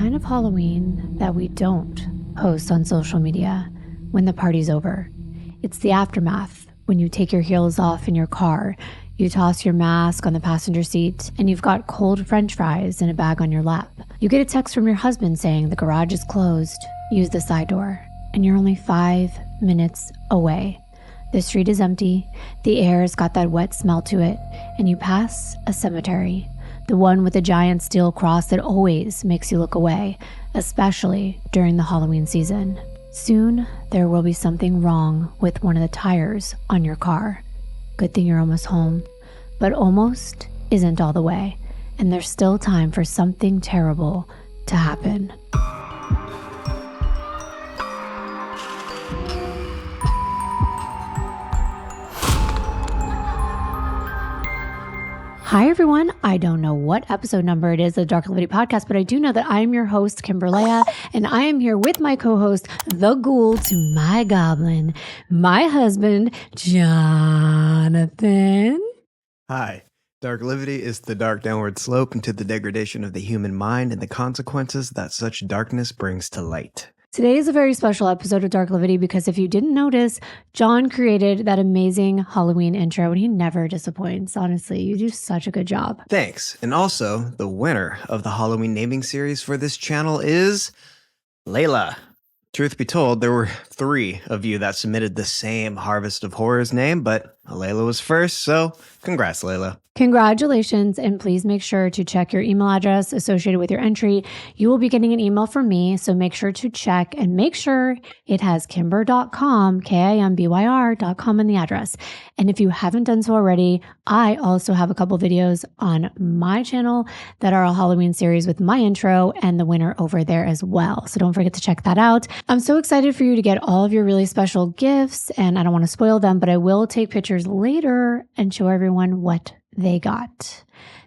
kind of Halloween that we don't post on social media when the party's over. It's the aftermath, when you take your heels off in your car, you toss your mask on the passenger seat, and you've got cold French fries in a bag on your lap. You get a text from your husband saying the garage is closed, use the side door, and you're only 5 minutes away. The street is empty, the air's got that wet smell to it, and you pass a cemetery. The one with a giant steel cross that always makes you look away, especially during the Halloween season. Soon, there will be something wrong with one of the tires on your car. Good thing you're almost home. But almost isn't all the way, and there's still time for something terrible to happen. Hi, everyone. I don't know what episode number it is of the Darklivity podcast, but I do know that I am your host, Kimbyrleigha, and I am here with my co-host, the ghoul to my goblin, my husband, Jonathan. Hi. Darklivity is the dark downward slope into the degradation of the human mind and the consequences that such darkness brings to light. Today is a very special episode of Darklivity because if you didn't notice, John created that amazing Halloween intro and he never disappoints. Honestly, you do such a good job. Thanks. And also, the winner of the Halloween naming series for this channel is Layla. Truth be told, there were 3 of you that submitted the same Harvest of Horrors name, but Layla was first, so congrats, Layla. Congratulations, and please make sure to check your email address associated with your entry. You will be getting an email from me, so make sure to check and make sure it has kimbyr.com, Kimbyr.com in the address. And if you haven't done so already, I also have a couple videos on my channel that are a Halloween series with my intro and the winner over there as well. So don't forget to check that out. I'm so excited for you to get all of your really special gifts, and I don't want to spoil them, but I will take pictures later and show everyone what they got.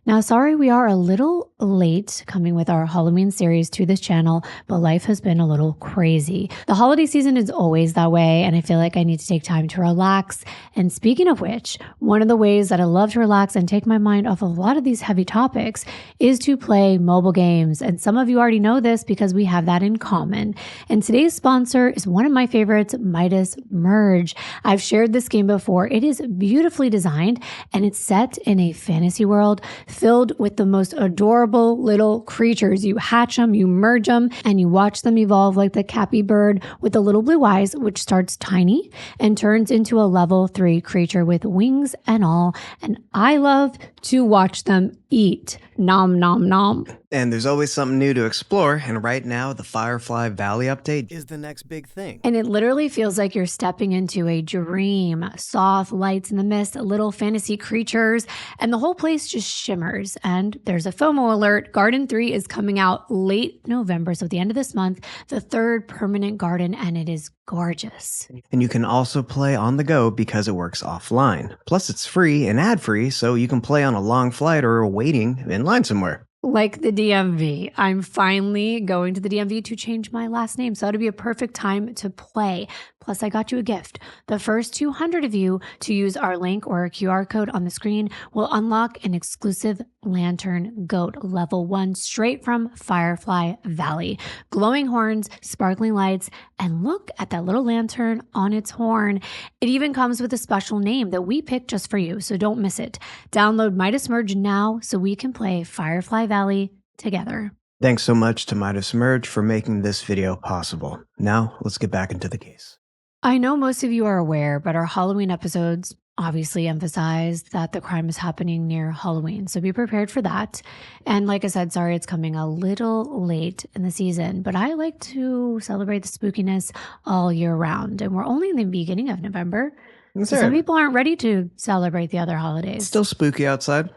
Now, sorry, we are a little late coming with our Halloween series to this channel, but life has been a little crazy. The holiday season is always that way, and I feel like I need to take time to relax. And speaking of which, one of the ways that I love to relax and take my mind off of a lot of these heavy topics is to play mobile games. And some of you already know this because we have that in common. And today's sponsor is one of my favorites, Midas Merge. I've shared this game before. It is beautifully designed, and it's set in a fantasy world filled with the most adorable little creatures. You hatch them, you merge them, and you watch them evolve like the Cappy bird with the little blue eyes, which starts tiny and turns into a level 3 creature with wings and all. And I love to watch them eat. Nom, nom, nom. And there's always something new to explore, and right now, the Firefly Valley update is the next big thing. And it literally feels like you're stepping into a dream. Soft lights in the mist, little fantasy creatures, and the whole place just shimmers. And there's a FOMO alert. Garden 3 is coming out late November, so at the end of this month, the 3rd permanent garden, and it is gorgeous. And you can also play on the go because it works offline. Plus, it's free and ad-free, so you can play on a long flight or waiting in line somewhere. Like the DMV. I'm finally going to the DMV to change my last name, so that'll be a perfect time to play. Plus, I got you a gift. The first 200 of you to use our link or a QR code on the screen will unlock an exclusive Lantern Goat level 1 straight from Firefly Valley. Glowing horns, sparkling lights, and look at that little lantern on its horn. It even comes with a special name that we picked just for you, so don't miss it. Download Midas Merge now so we can play Firefly Valley together. Thanks so much to Midas Merge for making this video possible. Now, let's get back into the case. I know most of you are aware, but our Halloween episodes obviously emphasize that the crime is happening near Halloween. So be prepared for that. And like I said, sorry, it's coming a little late in the season, but I like to celebrate the spookiness all year round. And we're only in the beginning of November. So some people aren't ready to celebrate the other holidays. It's still spooky outside.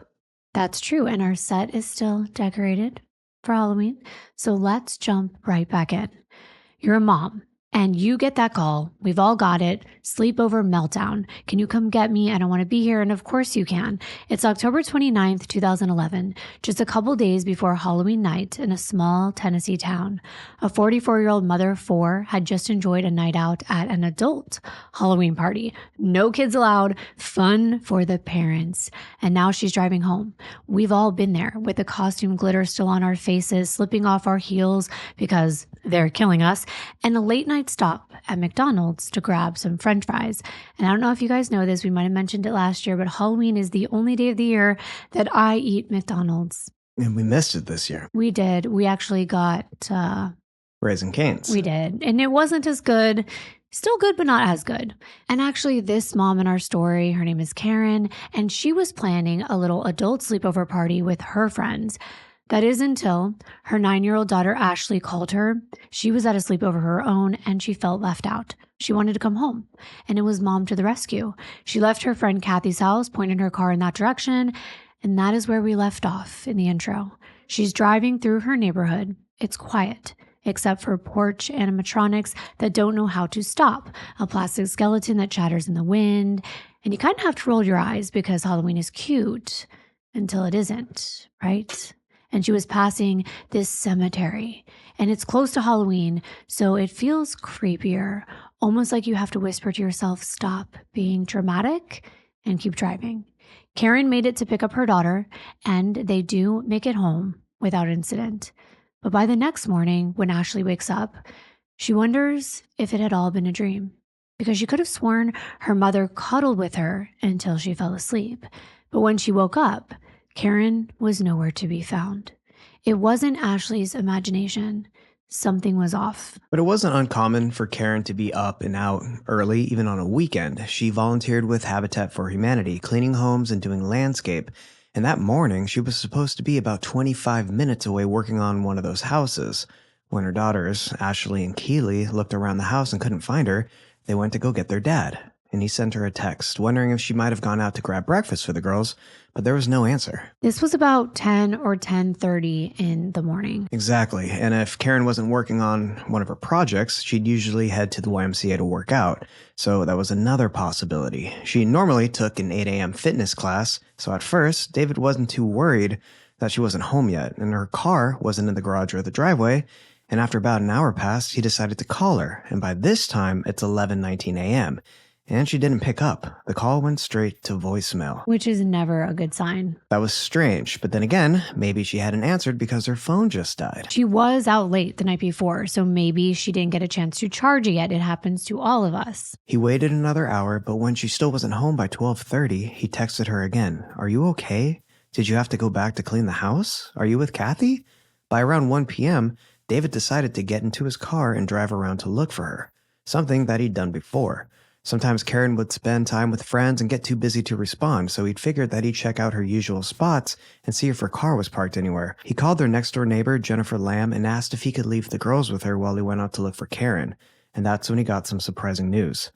That's true. And our set is still decorated for Halloween. So let's jump right back in. You're a mom. And you get that call. We've all got it. Sleepover meltdown. Can you come get me? I don't want to be here. And of course you can. It's October 29th, 2011, just a couple days before Halloween night in a small Tennessee town. A 44-year-old mother of four had just enjoyed a night out at an adult Halloween party. No kids allowed. Fun for the parents. And now she's driving home. We've all been there with the costume glitter still on our faces, slipping off our heels because they're killing us, and a late night stop at McDonald's to grab some French fries. And I don't know if you guys know this, we might have mentioned it last year, but Halloween is the only day of the year that I eat McDonald's. And we missed it this year. We did. We actually got Raising Cane's. We did. And it wasn't as good. Still good, but not as good. And actually, this mom in our story, her name is Karen, and she was planning a little adult sleepover party with her friends. That is until her 9-year-old daughter, Ashley, called her. She was at a sleepover of her own, and she felt left out. She wanted to come home, and it was mom to the rescue. She left her friend Kathy's house, pointed her car in that direction, and that is where we left off in the intro. She's driving through her neighborhood. It's quiet, except for porch animatronics that don't know how to stop, a plastic skeleton that chatters in the wind, and you kind of have to roll your eyes because Halloween is cute until it isn't, right? And she was passing this cemetery, and it's close to Halloween, so it feels creepier, almost like you have to whisper to yourself, stop being dramatic and keep driving. Karen made it to pick up her daughter, and they do make it home without incident. But by the next morning, when Ashley wakes up, she wonders if it had all been a dream, because she could have sworn her mother cuddled with her until she fell asleep. But when she woke up, Karen was nowhere to be found. It wasn't Ashley's imagination. Something was off. But it wasn't uncommon for Karen to be up and out early, even on a weekend. She volunteered with Habitat for Humanity, cleaning homes and doing landscape. And that morning, she was supposed to be about 25 minutes away working on one of those houses. When her daughters, Ashley and Keely, looked around the house and couldn't find her, they went to go get their dad. And he sent her a text, wondering if she might have gone out to grab breakfast for the girls, but there was no answer. This was about 10 or 10:30 in the morning. Exactly, and if Karen wasn't working on one of her projects, she'd usually head to the YMCA to work out, so that was another possibility. She normally took an 8 a.m. fitness class, so at first, David wasn't too worried that she wasn't home yet, and her car wasn't in the garage or the driveway, and after about an hour passed, he decided to call her, and by this time, it's 11:19 a.m., and she didn't pick up. The call went straight to voicemail. Which is never a good sign. That was strange, but then again, maybe she hadn't answered because her phone just died. She was out late the night before, so maybe she didn't get a chance to charge it yet. It happens to all of us. He waited another hour, but when she still wasn't home by 12:30, he texted her again. Are you okay? Did you have to go back to clean the house? Are you with Kathy? By around 1 p.m., David decided to get into his car and drive around to look for her, something that he'd done before. Sometimes Karen would spend time with friends and get too busy to respond, so he'd figured that he'd check out her usual spots and see if her car was parked anywhere. He called their next-door neighbor, Jennifer Lamb, and asked if he could leave the girls with her while he went out to look for Karen, and that's when he got some surprising news.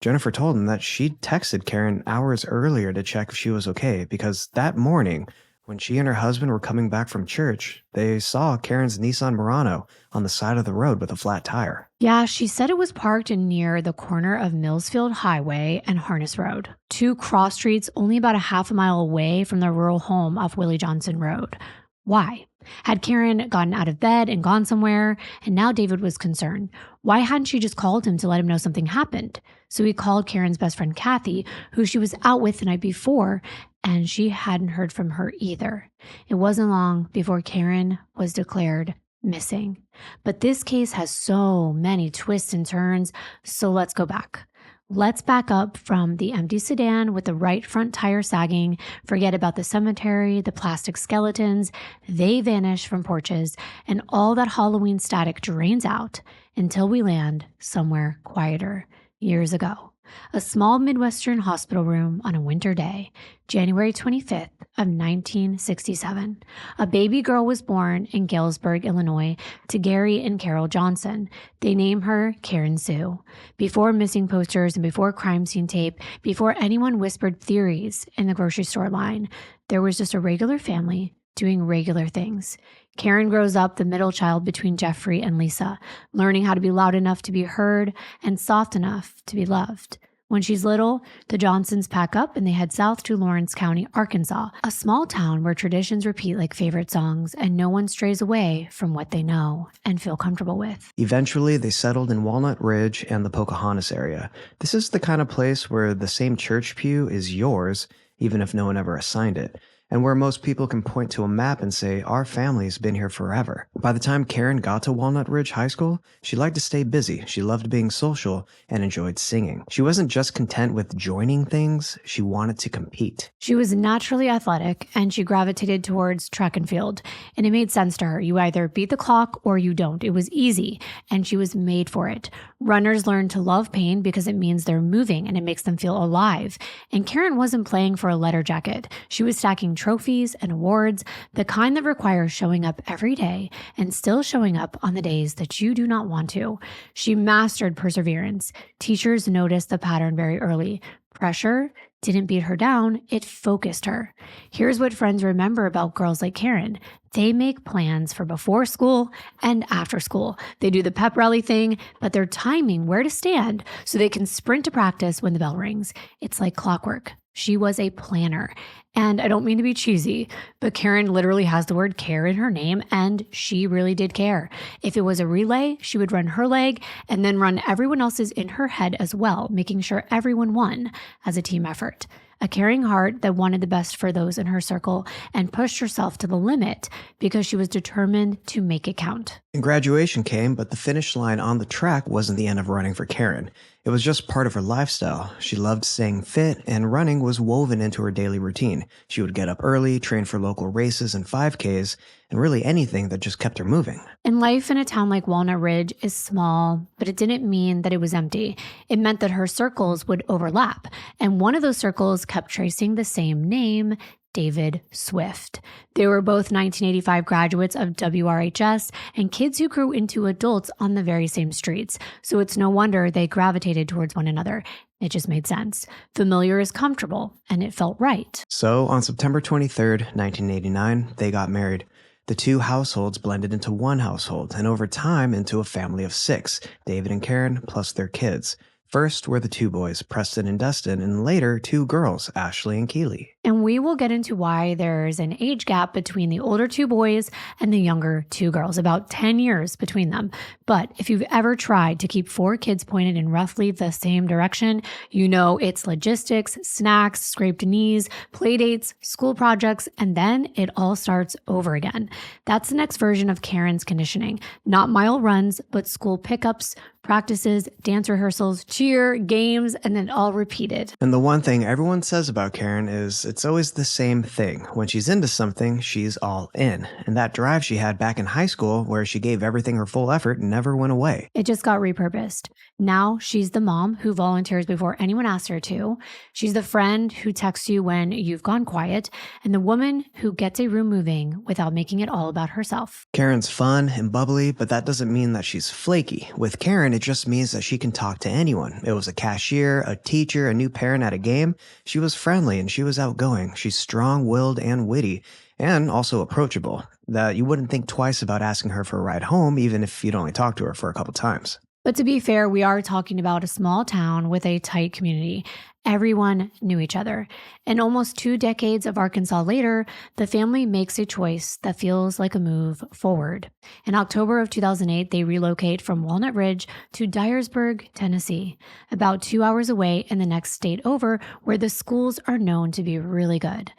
Jennifer told him that she'd texted Karen hours earlier to check if she was okay, because that morning, when she and her husband were coming back from church, they saw Karen's Nissan Murano on the side of the road with a flat tire. Yeah, she said it was parked near the corner of Millsfield Highway and Harness Road, two cross streets only about a half a mile away from the rural home off Willie Johnson Road. Why? Had Karen gotten out of bed and gone somewhere? And now David was concerned. Why hadn't she just called him to let him know something happened? So he called Karen's best friend, Kathy, who she was out with the night before, and she hadn't heard from her either. It wasn't long before Karen was declared missing. But this case has so many twists and turns, so let's go back. Let's back up from the empty sedan with the right front tire sagging, forget about the cemetery, the plastic skeletons, they vanish from porches, and all that Halloween static drains out until we land somewhere quieter. Years ago, a small Midwestern hospital room on a winter day, January 25th of 1967. A baby girl was born in Galesburg, Illinois, to Gary and Carol Johnson. They name her Karen Sue. Before missing posters and before crime scene tape, before anyone whispered theories in the grocery store line, there was just a regular family, doing regular things. Karen grows up the middle child between Jeffrey and Lisa, learning how to be loud enough to be heard and soft enough to be loved. When she's little, the Johnsons pack up and they head south to Lawrence County, Arkansas, a small town where traditions repeat like favorite songs and no one strays away from what they know and feel comfortable with. Eventually, they settled in Walnut Ridge and the Pocahontas area. This is the kind of place where the same church pew is yours, even if no one ever assigned it, and where most people can point to a map and say, our family's been here forever. By the time Karen got to Walnut Ridge High School, she liked to stay busy, she loved being social, and enjoyed singing. She wasn't just content with joining things, she wanted to compete. She was naturally athletic, and she gravitated towards track and field, and it made sense to her. You either beat the clock or you don't. It was easy, and she was made for it. Runners learn to love pain because it means they're moving, and it makes them feel alive. And Karen wasn't playing for a letter jacket. She was stacking trophies and awards, the kind that requires showing up every day and still showing up on the days that you do not want to. She mastered perseverance. Teachers noticed the pattern very early. Pressure didn't beat her down, it focused her. Here's what friends remember about girls like Karen. They make plans for before school and after school. They do the pep rally thing, but they're timing where to stand so they can sprint to practice when the bell rings. It's like clockwork. She was a planner. And I don't mean to be cheesy, but Karen literally has the word care in her name, and she really did care. If it was a relay, she would run her leg and then run everyone else's in her head as well, making sure everyone won as a team effort. A caring heart that wanted the best for those in her circle and pushed herself to the limit because she was determined to make it count. And graduation came, but the finish line on the track wasn't the end of running for Karen. It was just part of her lifestyle. She loved staying fit, and running was woven into her daily routine. She would get up early, train for local races and 5Ks, and really anything that just kept her moving. And life in a town like Walnut Ridge is small, but it didn't mean that it was empty. It meant that her circles would overlap, and one of those circles kept tracing the same name, David Swift. They were both 1985 graduates of WRHS and kids who grew into adults on the very same streets. So it's no wonder they gravitated towards one another. It just made sense. Familiar is comfortable, and it felt right. So on September 23rd, 1989, they got married. The two households blended into one household, and over time into a family of 6, David and Karen plus their kids. First were the 2 boys, Preston and Dustin, and later 2 girls, Ashley and Keely. And we will get into why there's an age gap between the older 2 boys and the younger 2 girls, about 10 years between them. But if you've ever tried to keep 4 kids pointed in roughly the same direction, you know it's logistics, snacks, scraped knees, play dates, school projects, and then it all starts over again. That's the next version of Karen's conditioning. Not mile runs, but school pickups, practices, dance rehearsals, cheer, games, and then all repeated. And the one thing everyone says about Karen is it's always the same thing. When she's into something, she's all in. And that drive she had back in high school, where she gave everything her full effort, never went away. It just got repurposed. Now she's the mom who volunteers before anyone asks her to. She's the friend who texts you when you've gone quiet, and the woman who gets a room moving without making it all about herself. Karen's fun and bubbly, but that doesn't mean that she's flaky. With Karen, it just means that she can talk to anyone. It was a cashier, a teacher, a new parent at a game. She was friendly and she was outgoing. She's strong-willed and witty, and also approachable, that you wouldn't think twice about asking her for a ride home, even if you'd only talked to her for a couple times. But to be fair, we are talking about a small town with a tight community. Everyone knew each other. And almost 2 decades of Arkansas later, the family makes a choice that feels like a move forward. In October of 2008, they relocate from Walnut Ridge to Dyersburg, Tennessee, about 2 hours away in the next state over, where the schools are known to be really good.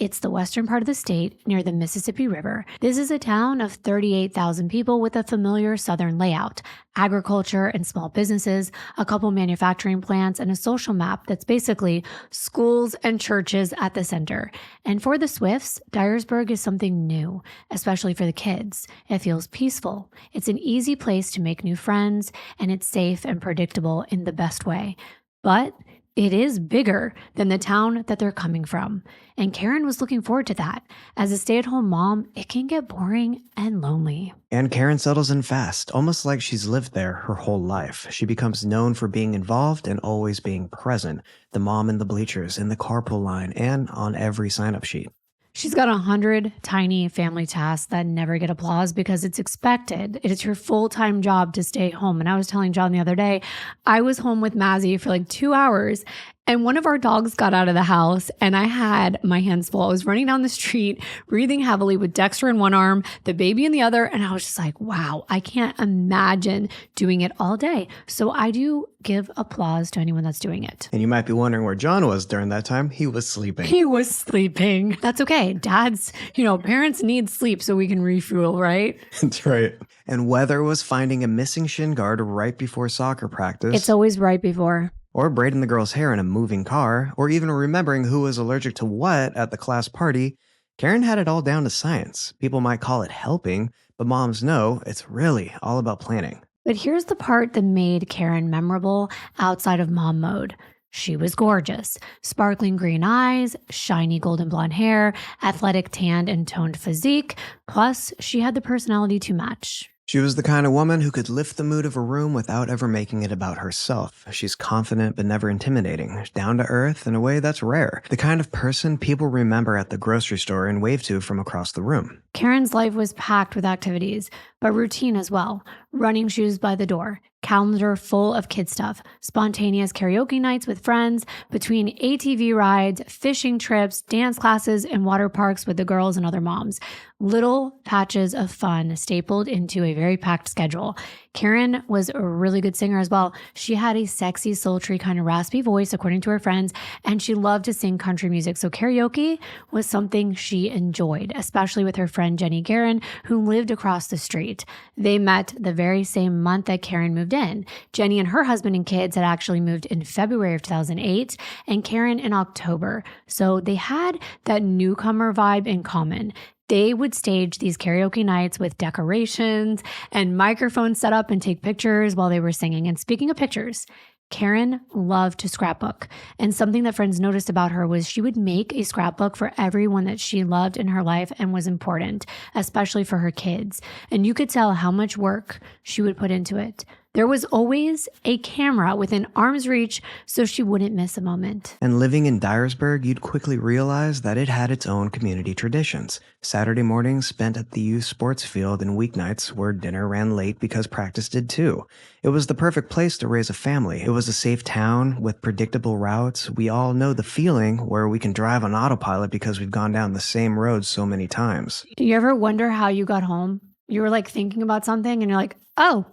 It's the western part of the state near the Mississippi River. This is a town of 38,000 people with a familiar southern layout, agriculture and small businesses, a couple manufacturing plants, and a social map that's basically schools and churches at the center. And for the Swifts, Dyersburg is something new, especially for the kids. It feels peaceful. It's an easy place to make new friends, and it's safe and predictable in the best way. But it is bigger than the town that they're coming from. And Karen was looking forward to that. As a stay-at-home mom, it can get boring and lonely. And Karen settles in fast, almost like she's lived there her whole life. She becomes known for being involved and always being present. The mom in the bleachers, in the carpool line, and on every sign-up sheet. She's got 100 tiny family tasks that never get applause because it's expected. It is her full-time job to stay home. And I was telling John the other day, I was home with Mazzy for like 2 hours and one of our dogs got out of the house and I had my hands full. I was running down the street, breathing heavily with Dexter in one arm, the baby in the other. And I was just like, wow, I can't imagine doing it all day. So I do give applause to anyone that's doing it. And you might be wondering where John was during that time. He was sleeping. He was sleeping. That's okay. Dads, parents need sleep so we can refuel, right? That's right. And whether it was finding a missing shin guard right before soccer practice. It's always right before. Or braiding the girl's hair in a moving car, or even remembering who was allergic to what at the class party, Karen had it all down to science. People might call it helping, but moms know it's really all about planning. But here's the part that made Karen memorable outside of mom mode. She was gorgeous. Sparkling green eyes, shiny golden blonde hair, athletic tanned and toned physique, plus she had the personality to match. She was the kind of woman who could lift the mood of a room without ever making it about herself. She's confident but never intimidating, down to earth in a way that's rare. The kind of person people remember at the grocery store and wave to from across the room. Karen's life was packed with activities, but routine as well. Running shoes by the door, calendar full of kid stuff, spontaneous karaoke nights with friends, between ATV rides, fishing trips, dance classes, and water parks with the girls and other moms. Little patches of fun stapled into a very packed schedule. Karen was a really good singer as well. She had a sexy, sultry, kind of raspy voice, according to her friends, and she loved to sing country music. So karaoke was something she enjoyed, especially with her friend Jenny Guerin, who lived across the street. They met the very same month that Karen moved in. Jenny and her husband and kids had actually moved in February of 2008, and Karen in October. So they had that newcomer vibe in common. They would stage these karaoke nights with decorations and microphones set up and take pictures while they were singing. And speaking of pictures, Karen loved to scrapbook. And something that friends noticed about her was she would make a scrapbook for everyone that she loved in her life and was important, especially for her kids. And you could tell how much work she would put into it. There was always a camera within arm's reach so she wouldn't miss a moment. And living in Dyersburg, you'd quickly realize that it had its own community traditions. Saturday mornings spent at the youth sports field and weeknights where dinner ran late because practice did too. It was the perfect place to raise a family. It was a safe town with predictable routes. We all know the feeling where we can drive on autopilot because we've gone down the same road so many times. Do you ever wonder how you got home? You were like thinking about something and you're like, oh,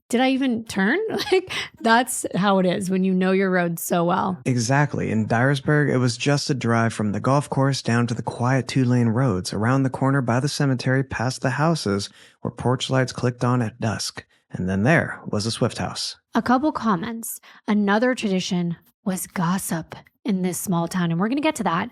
did I even turn? That's how it is when you know your road so well. Exactly. In Dyersburg, it was just a drive from the golf course down to the quiet 2-lane roads, around the corner by the cemetery, past the houses where porch lights clicked on at dusk. And then there was a Swift house. A couple comments. Another tradition was gossip in this small town, and we're going to get to that.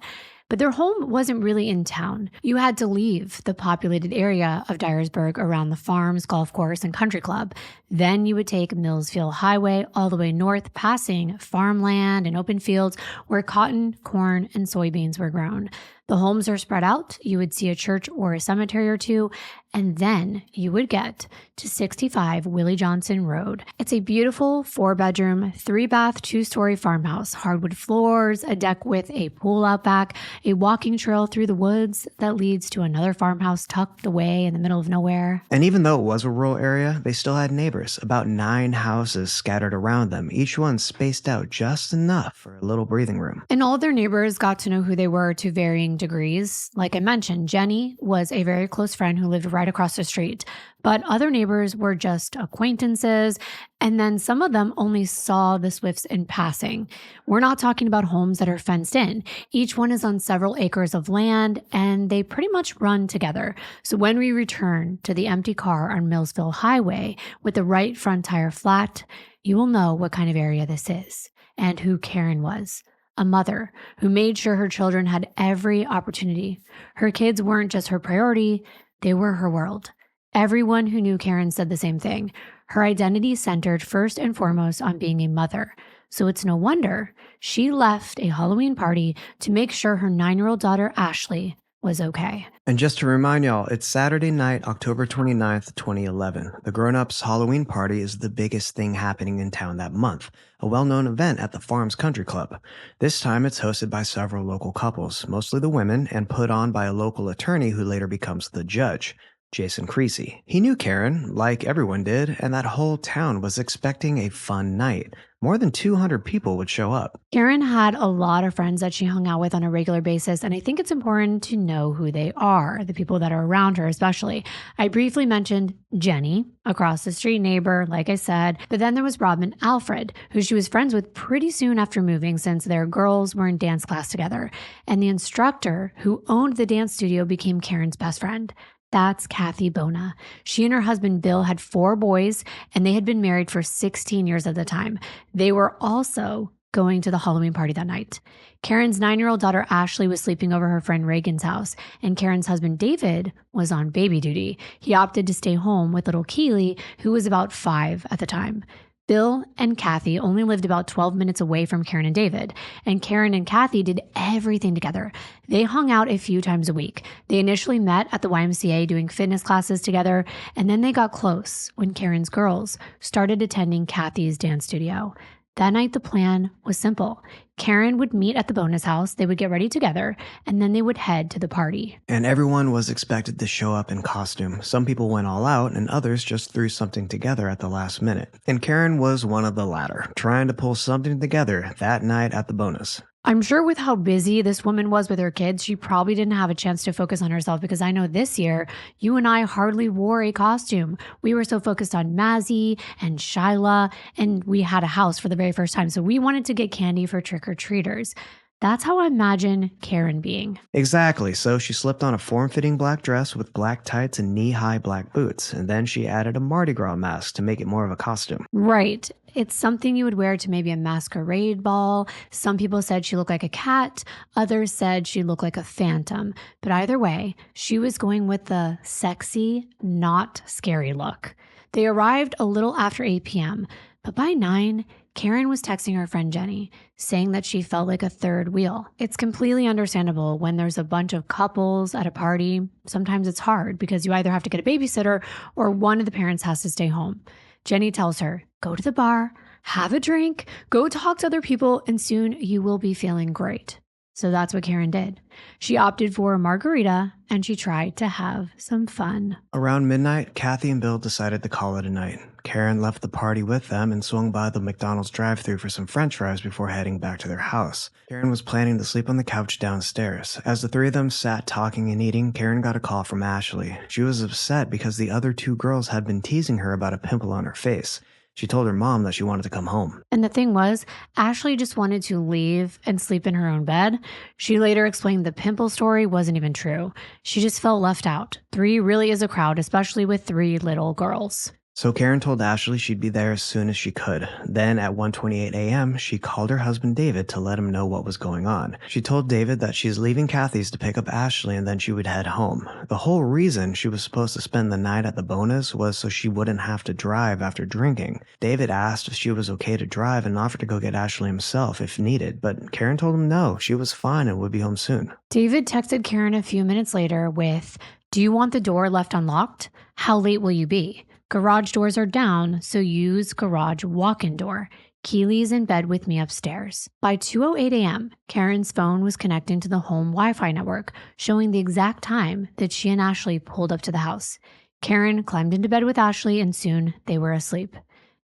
But their home wasn't really in town. You had to leave the populated area of Dyersburg around the farms, golf course, and country club. Then you would take Millsfield Highway all the way north, passing farmland and open fields where cotton, corn, and soybeans were grown. The homes are spread out. You would see a church or a cemetery or two, and then you would get to 65 Willie Johnson Road. It's a beautiful 4-bedroom, 3-bath, 2-story farmhouse, hardwood floors, a deck with a pool out back, a walking trail through the woods that leads to another farmhouse tucked away in the middle of nowhere. And even though it was a rural area, they still had neighbors, about 9 houses scattered around them, each one spaced out just enough for a little breathing room. And all their neighbors got to know who they were to varying degrees. Like I mentioned, Jenny was a very close friend who lived right across the street, but other neighbors were just acquaintances, and then some of them only saw the Swifts in passing. We're not talking about homes that are fenced in. Each one is on several acres of land, and they pretty much run together. So when we return to the empty car on Millsfield Highway with the right front tire flat, you will know what kind of area this is and who Karen was. A mother who made sure her children had every opportunity. Her kids weren't just her priority, they were her world. Everyone who knew Karen said the same thing. Her identity centered first and foremost on being a mother. So it's no wonder she left a Halloween party to make sure her 9-year-old daughter, Ashley, was okay. And just to remind y'all, it's Saturday night, October 29th, 2011. The Grown Ups Halloween party is the biggest thing happening in town that month, a well-known event at the Farms Country Club. This time it's hosted by several local couples, mostly the women, and put on by a local attorney who later becomes the judge, Jason Creasy. He knew Karen, like everyone did, and that whole town was expecting a fun night. More than 200 people would show up. Karen had a lot of friends that she hung out with on a regular basis, and I think it's important to know who they are, the people that are around her especially. I briefly mentioned Jenny, across the street neighbor, like I said, but then there was Rob and Alfred, who she was friends with pretty soon after moving since their girls were in dance class together. And the instructor who owned the dance studio became Karen's best friend. That's Kathy Bona. She and her husband Bill had 4 boys, and they had been married for 16 years at the time. They were also going to the Halloween party that night. Karen's 9-year-old daughter Ashley was sleeping over her friend Reagan's house, and Karen's husband David was on baby duty. He opted to stay home with little Keely, who was about 5 at the time. Bill and Kathy only lived about 12 minutes away from Karen and David, and Karen and Kathy did everything together. They hung out a few times a week. They initially met at the YMCA doing fitness classes together, and then they got close when Karen's girls started attending Kathy's dance studio. That night, the plan was simple. Karen would meet at the bonus house, they would get ready together, and then they would head to the party. And everyone was expected to show up in costume. Some people went all out, and others just threw something together at the last minute. And Karen was one of the latter, trying to pull something together that night at the bonus. I'm sure with how busy this woman was with her kids, she probably didn't have a chance to focus on herself, because I know this year, you and I hardly wore a costume. We were so focused on Mazzy and Shyla, and we had a house for the very first time. So we wanted to get candy for trick-or-treaters. That's how I imagine Karen being. Exactly. So she slipped on a form-fitting black dress with black tights and knee-high black boots. And then she added a Mardi Gras mask to make it more of a costume. Right. It's something you would wear to maybe a masquerade ball. Some people said she looked like a cat. Others said she looked like a phantom. But either way, she was going with the sexy, not scary look. They arrived a little after 8 p.m., but by 9, Karen was texting her friend Jenny, saying that she felt like a third wheel. It's completely understandable when there's a bunch of couples at a party. Sometimes it's hard because you either have to get a babysitter or one of the parents has to stay home. Jenny tells her, go to the bar, have a drink, go talk to other people, and soon you will be feeling great. So that's what Karen did. She opted for a margarita, and she tried to have some fun. Around midnight, Kathy and Bill decided to call it a night. Karen left the party with them and swung by the McDonald's drive-thru for some french fries before heading back to their house. Karen was planning to sleep on the couch downstairs. As the 3 of them sat talking and eating, Karen got a call from Ashley. She was upset because the other 2 girls had been teasing her about a pimple on her face. She told her mom that she wanted to come home. And the thing was, Ashley just wanted to leave and sleep in her own bed. She later explained the pimple story wasn't even true. She just felt left out. 3 really is a crowd, especially with 3 little girls. So Karen told Ashley she'd be there as soon as she could. Then at 1:28 a.m., she called her husband David to let him know what was going on. She told David that she's leaving Kathy's to pick up Ashley and then she would head home. The whole reason she was supposed to spend the night at the bonus was so she wouldn't have to drive after drinking. David asked if she was okay to drive and offered to go get Ashley himself if needed, but Karen told him no, she was fine and would be home soon. David texted Karen a few minutes later with, do you want the door left unlocked? How late will you be? Garage doors are down, so use garage walk-in door. Keely's in bed with me upstairs. By 2:08 a.m., Karen's phone was connecting to the home Wi-Fi network, showing the exact time that she and Ashley pulled up to the house. Karen climbed into bed with Ashley, and soon they were asleep.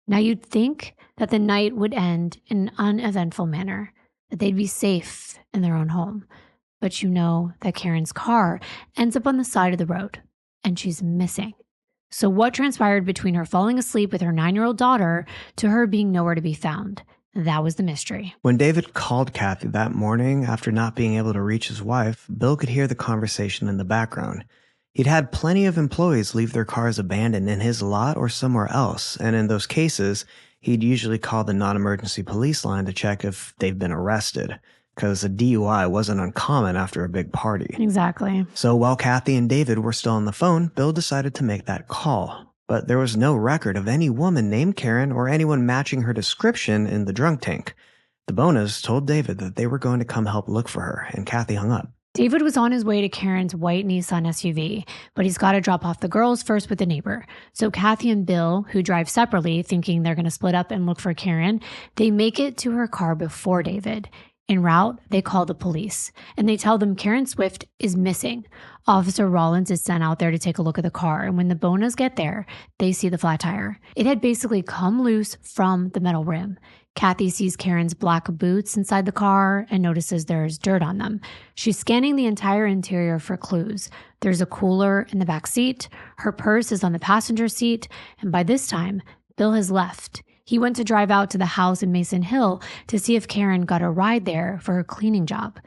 Now you'd think that the night would end in an uneventful manner, that they'd be safe in their own home. But you know that Karen's car ends up on the side of the road, and she's missing. So what transpired between her falling asleep with her 9-year-old daughter to her being nowhere to be found? That was the mystery. When David called Kathy that morning after not being able to reach his wife, Bill could hear the conversation in the background. He'd had plenty of employees leave their cars abandoned in his lot or somewhere else, and in those cases, he'd usually call the non-emergency police line to check if they've been arrested, because a DUI wasn't uncommon after a big party. Exactly. So while Kathy and David were still on the phone, Bill decided to make that call. But there was no record of any woman named Karen or anyone matching her description in the drunk tank. The Bonas told David that they were going to come help look for her, and Kathy hung up. David was on his way to Karen's white Nissan SUV, but he's got to drop off the girls first with the neighbor. So Kathy and Bill, who drive separately, thinking they're going to split up and look for Karen, they make it to her car before David. En route, they call the police, and they tell them Karen Swift is missing. Officer Rollins is sent out there to take a look at the car, and when the Bonas get there, they see the flat tire. It had basically come loose from the metal rim. Kathy sees Karen's black boots inside the car and notices there's dirt on them. She's scanning the entire interior for clues. There's a cooler in the back seat, her purse is on the passenger seat, and by this time, Bill has left. He went to drive out to the house in Mason Hill to see if Karen got a ride there for her cleaning job.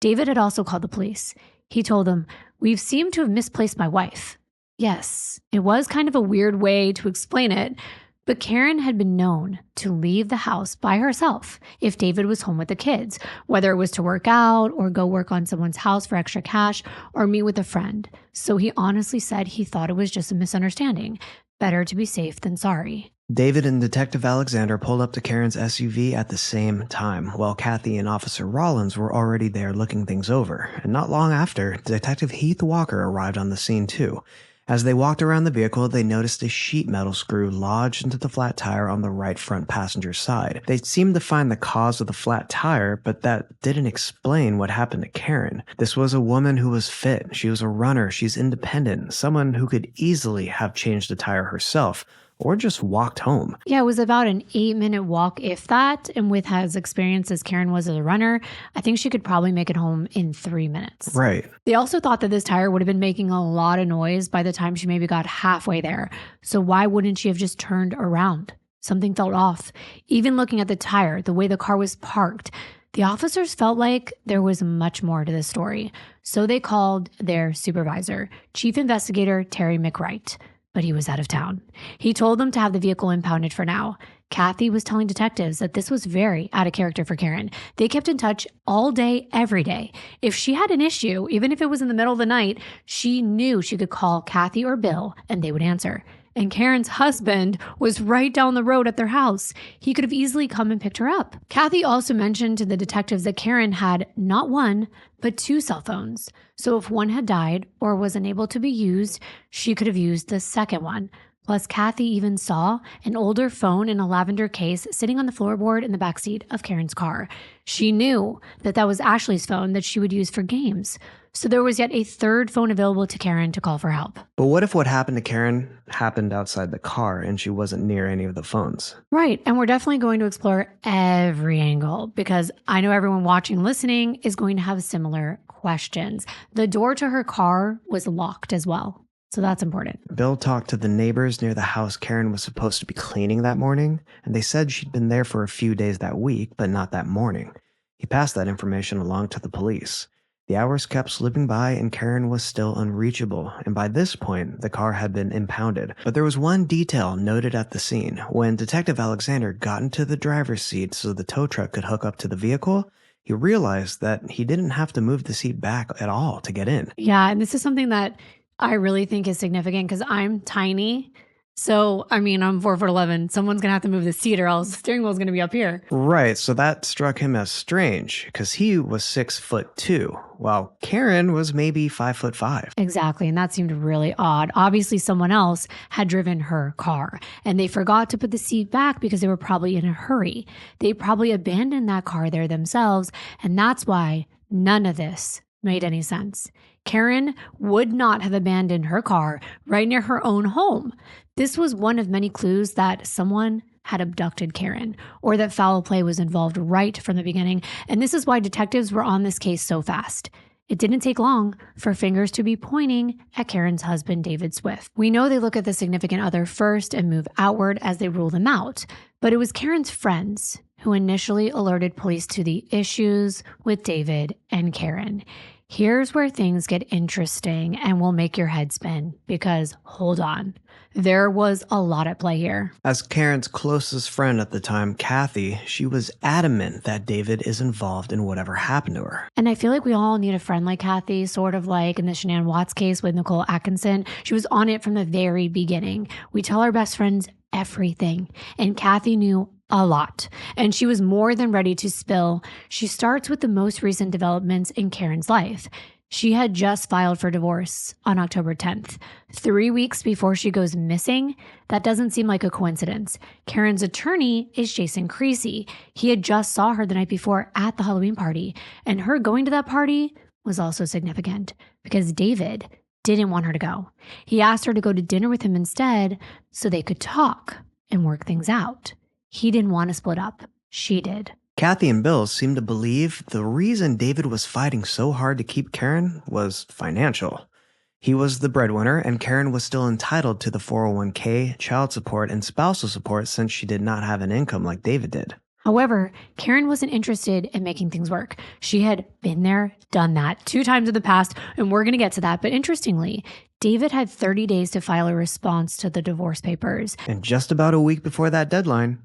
David had also called the police. He told them, "We've seemed to have misplaced my wife." Yes, it was kind of a weird way to explain it, but Karen had been known to leave the house by herself if David was home with the kids, whether it was to work out or go work on someone's house for extra cash or meet with a friend. So he honestly said he thought it was just a misunderstanding. Better to be safe than sorry. David and Detective Alexander pulled up to Karen's SUV at the same time, while Kathy and Officer Rollins were already there looking things over. And not long after, Detective Heath Walker arrived on the scene too. As they walked around the vehicle, they noticed a sheet metal screw lodged into the flat tire on the right front passenger side. They seemed to find the cause of the flat tire, but that didn't explain what happened to Karen. This was a woman who was fit. She was a runner. She's independent. Someone who could easily have changed the tire herself, or just walked home. Yeah, it was about an 8-minute walk, if that. And with as experienced as Karen was as a runner, I think she could probably make it home in 3 minutes. Right. They also thought that this tire would have been making a lot of noise by the time she maybe got halfway there. So why wouldn't she have just turned around? Something felt off. Even looking at the tire, the way the car was parked, the officers felt like there was much more to this story. So they called their supervisor, Chief Investigator Terry McWright. But he was out of town. He told them to have the vehicle impounded for now. Kathy was telling detectives that this was very out of character for Karen. They kept in touch all day, every day. If she had an issue, even if it was in the middle of the night, she knew she could call Kathy or Bill and they would answer. And Karen's husband was right down the road at their house. He could have easily come and picked her up. Kathy also mentioned to the detectives that Karen had not one, but 2 cell phones. So if one had died or was unable to be used, she could have used the second one. Plus, Kathy even saw an older phone in a lavender case sitting on the floorboard in the backseat of Karen's car. She knew that that was Ashley's phone that she would use for games. So there was yet a 3rd phone available to Karen to call for help. But what if what happened to Karen happened outside the car and she wasn't near any of the phones? Right. And we're definitely going to explore every angle because I know everyone watching and listening is going to have similar questions. The door to her car was locked as well. So that's important. Bill talked to the neighbors near the house Karen was supposed to be cleaning that morning, and they said she'd been there for a few days that week, but not that morning. He passed that information along to the police. The hours kept slipping by and Karen was still unreachable, and by this point, the car had been impounded. But there was one detail noted at the scene. When Detective Alexander got into the driver's seat so the tow truck could hook up to the vehicle, he realized that he didn't have to move the seat back at all to get in. Yeah, and this is something that I really think is significant because I'm tiny. So, I'm 4'11". Someone's going to have to move the seat or else the steering wheel is going to be up here. Right, so that struck him as strange because he was 6'2", while Karen was maybe 5'5". Exactly, and that seemed really odd. Obviously, someone else had driven her car, and they forgot to put the seat back because they were probably in a hurry. They probably abandoned that car there themselves, and that's why none of this made any sense. Karen would not have abandoned her car right near her own home. This was one of many clues that someone had abducted Karen or that foul play was involved right from the beginning. And this is why detectives were on this case so fast. It didn't take long for fingers to be pointing at Karen's husband, David Swift. We know they look at the significant other first and move outward as they rule them out, but it was Karen's friends who initially alerted police to the issues with David and Karen. Here's where things get interesting and will make your head spin because, hold on, there was a lot at play here. As Karen's closest friend at the time, Kathy, she was adamant that David is involved in whatever happened to her. And I feel like we all need a friend like Kathy, sort of like in the Shanann Watts case with Nicole Atkinson. She was on it from the very beginning. We tell our best friends everything, and Kathy knew a lot, and she was more than ready to spill. She starts with the most recent developments in Karen's life. She had just filed for divorce on October 10th, 3 weeks before she goes missing. That doesn't seem like a coincidence. Karen's attorney is Jason Creasy. He had just saw her the night before at the Halloween party, and her going to that party was also significant because David didn't want her to go. He asked her to go to dinner with him instead so they could talk and work things out. He didn't want to split up. She did. Kathy and Bill seemed to believe the reason David was fighting so hard to keep Karen was financial. He was the breadwinner, and Karen was still entitled to the 401k, child support, and spousal support since she did not have an income like David did. However, Karen wasn't interested in making things work. She had been there, done that 2 times in the past, and we're going to get to that. But interestingly, David had 30 days to file a response to the divorce papers. And just about a week before that deadline,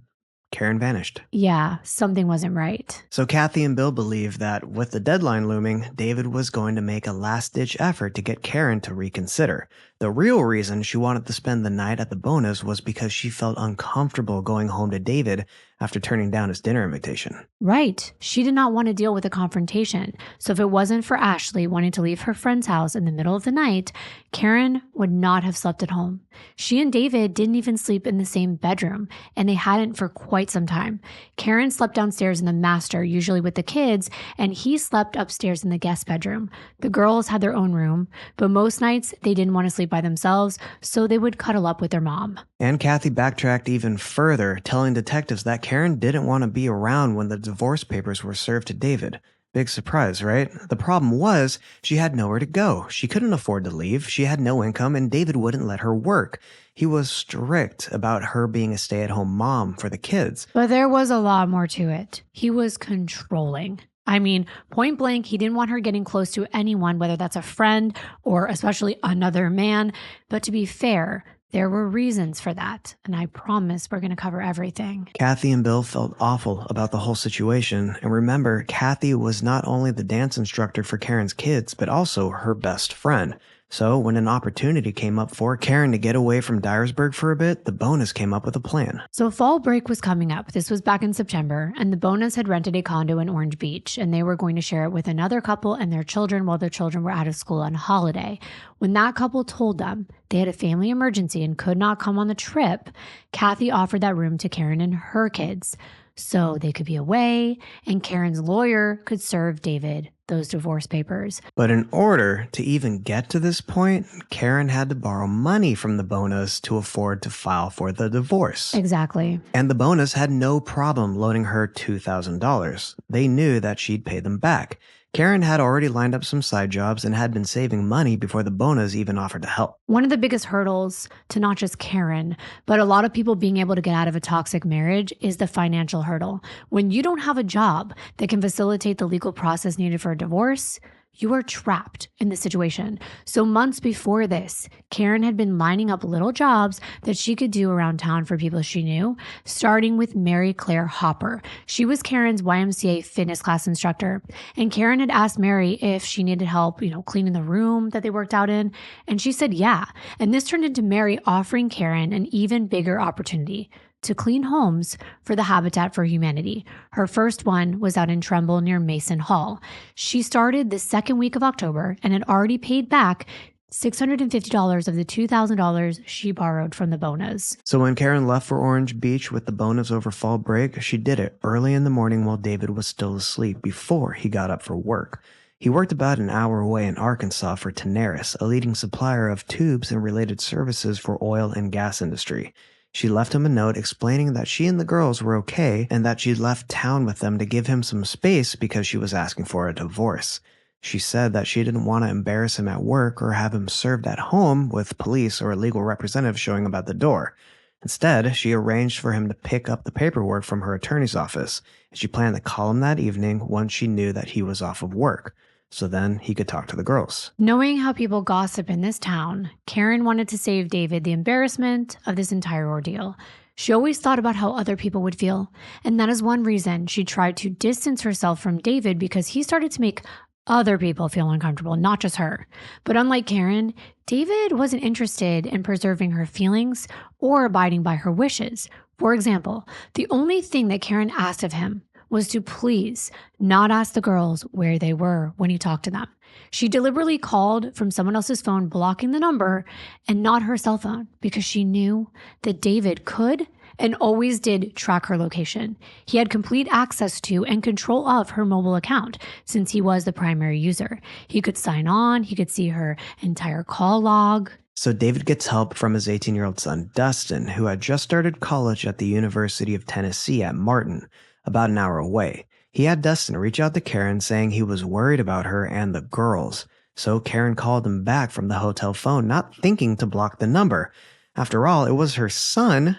Karen vanished. Yeah, something wasn't right. So Kathy and Bill believed that with the deadline looming, David was going to make a last-ditch effort to get Karen to reconsider. The real reason she wanted to spend the night at the bonus was because she felt uncomfortable going home to David after turning down his dinner invitation. Right. She did not want to deal with a confrontation. So if it wasn't for Ashley wanting to leave her friend's house in the middle of the night, Karen would not have slept at home. She and David didn't even sleep in the same bedroom, and they hadn't for quite some time. Karen slept downstairs in the master, usually with the kids, and he slept upstairs in the guest bedroom. The girls had their own room, but most nights they didn't want to sleep by themselves, so they would cuddle up with their mom. And Kathy backtracked even further, telling detectives that Karen didn't want to be around when the divorce papers were served to David. Big surprise, right? The problem was she had nowhere to go. She couldn't afford to leave. She had no income, and David wouldn't let her work. He was strict about her being a stay-at-home mom for the kids. But there was a lot more to it. He was controlling. I mean, point blank, he didn't want her getting close to anyone, whether that's a friend or especially another man. But to be fair, there were reasons for that, and I promise we're going to cover everything. Kathy and Bill felt awful about the whole situation, and remember, Kathy was not only the dance instructor for Karen's kids, but also her best friend. So when an opportunity came up for Karen to get away from Dyersburg for a bit, the bonus came up with a plan. So fall break was coming up. This was back in September, and the bonus had rented a condo in Orange Beach, and they were going to share it with another couple and their children while their children were out of school on holiday. When that couple told them they had a family emergency and could not come on the trip, Kathy offered that room to Karen and her kids so they could be away, and Karen's lawyer could serve David those divorce papers. But in order to even get to this point, Karen had to borrow money from the bonus to afford to file for the divorce. Exactly. And the bonus had no problem loaning her $2,000. They knew that she'd pay them back. Karen had already lined up some side jobs and had been saving money before the bonus even offered to help. One of the biggest hurdles to not just Karen, but a lot of people being able to get out of a toxic marriage is the financial hurdle. When you don't have a job that can facilitate the legal process needed for a divorce, you are trapped in this situation. So months before this, Karen had been lining up little jobs that she could do around town for people she knew, starting with Mary Claire Hopper. She was Karen's YMCA fitness class instructor. And Karen had asked Mary if she needed help, cleaning the room that they worked out in. And she said, yeah. And this turned into Mary offering Karen an even bigger opportunity to clean homes for the Habitat for Humanity. Her first one was out in Trumbull near Mason Hall. She started the second week of October and had already paid back $650 of the $2,000 she borrowed from the bonus. So when Karen left for Orange Beach with the bonus over fall break, she did it early in the morning while David was still asleep before he got up for work. He worked about an hour away in Arkansas for Tenaris, a leading supplier of tubes and related services for oil and gas industry. She left him a note explaining that she and the girls were okay and that she'd left town with them to give him some space because she was asking for a divorce. She said that she didn't want to embarrass him at work or have him served at home with police or a legal representative showing up at the door. Instead, she arranged for him to pick up the paperwork from her attorney's office, and she planned to call him that evening once she knew that he was off of work. So then he could talk to the girls. Knowing how people gossip in this town, Karen wanted to save David the embarrassment of this entire ordeal. She always thought about how other people would feel, and that is one reason she tried to distance herself from David, because he started to make other people feel uncomfortable, not just her. But unlike Karen, David wasn't interested in preserving her feelings or abiding by her wishes. For example, the only thing that Karen asked of him was to please not ask the girls where they were when he talked to them. She deliberately called from someone else's phone, blocking the number, and not her cell phone, because she knew that David could and always did track her location. He had complete access to and control of her mobile account since he was the primary user. He could sign on, he could see her entire call log. So David gets help from his 18-year-old son, Dustin, who had just started college at the University of Tennessee at Martin, about an hour away. He had Dustin reach out to Karen saying he was worried about her and the girls. So Karen called him back from the hotel phone, not thinking to block the number. After all, it was her son,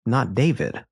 not David.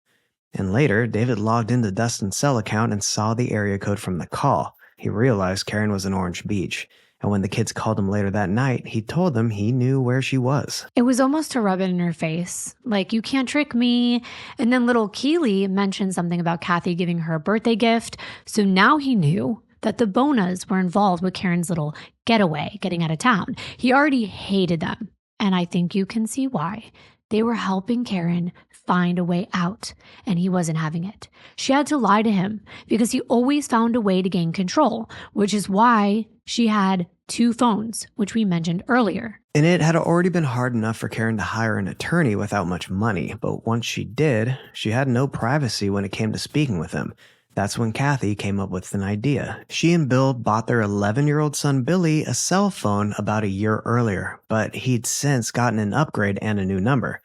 And later, David logged into Dustin's cell account and saw the area code from the call. He realized Karen was in Orange Beach. And when the kids called him later that night, he told them he knew where she was. It was almost to rub it in her face. Like, you can't trick me. And then little Keely mentioned something about Kathy giving her a birthday gift. So now he knew that the Bonas were involved with Karen's little getaway, getting out of town. He already hated them. And I think you can see why. They were helping Karen find a way out, and he wasn't having it. She had to lie to him because he always found a way to gain control, which is why she had 2 phones, which we mentioned earlier. And it had already been hard enough for Karen to hire an attorney without much money, but once she did, she had no privacy when it came to speaking with him. That's when Kathy came up with an idea. She and Bill bought their 11-year-old son Billy a cell phone about a year earlier, but he'd since gotten an upgrade and a new number.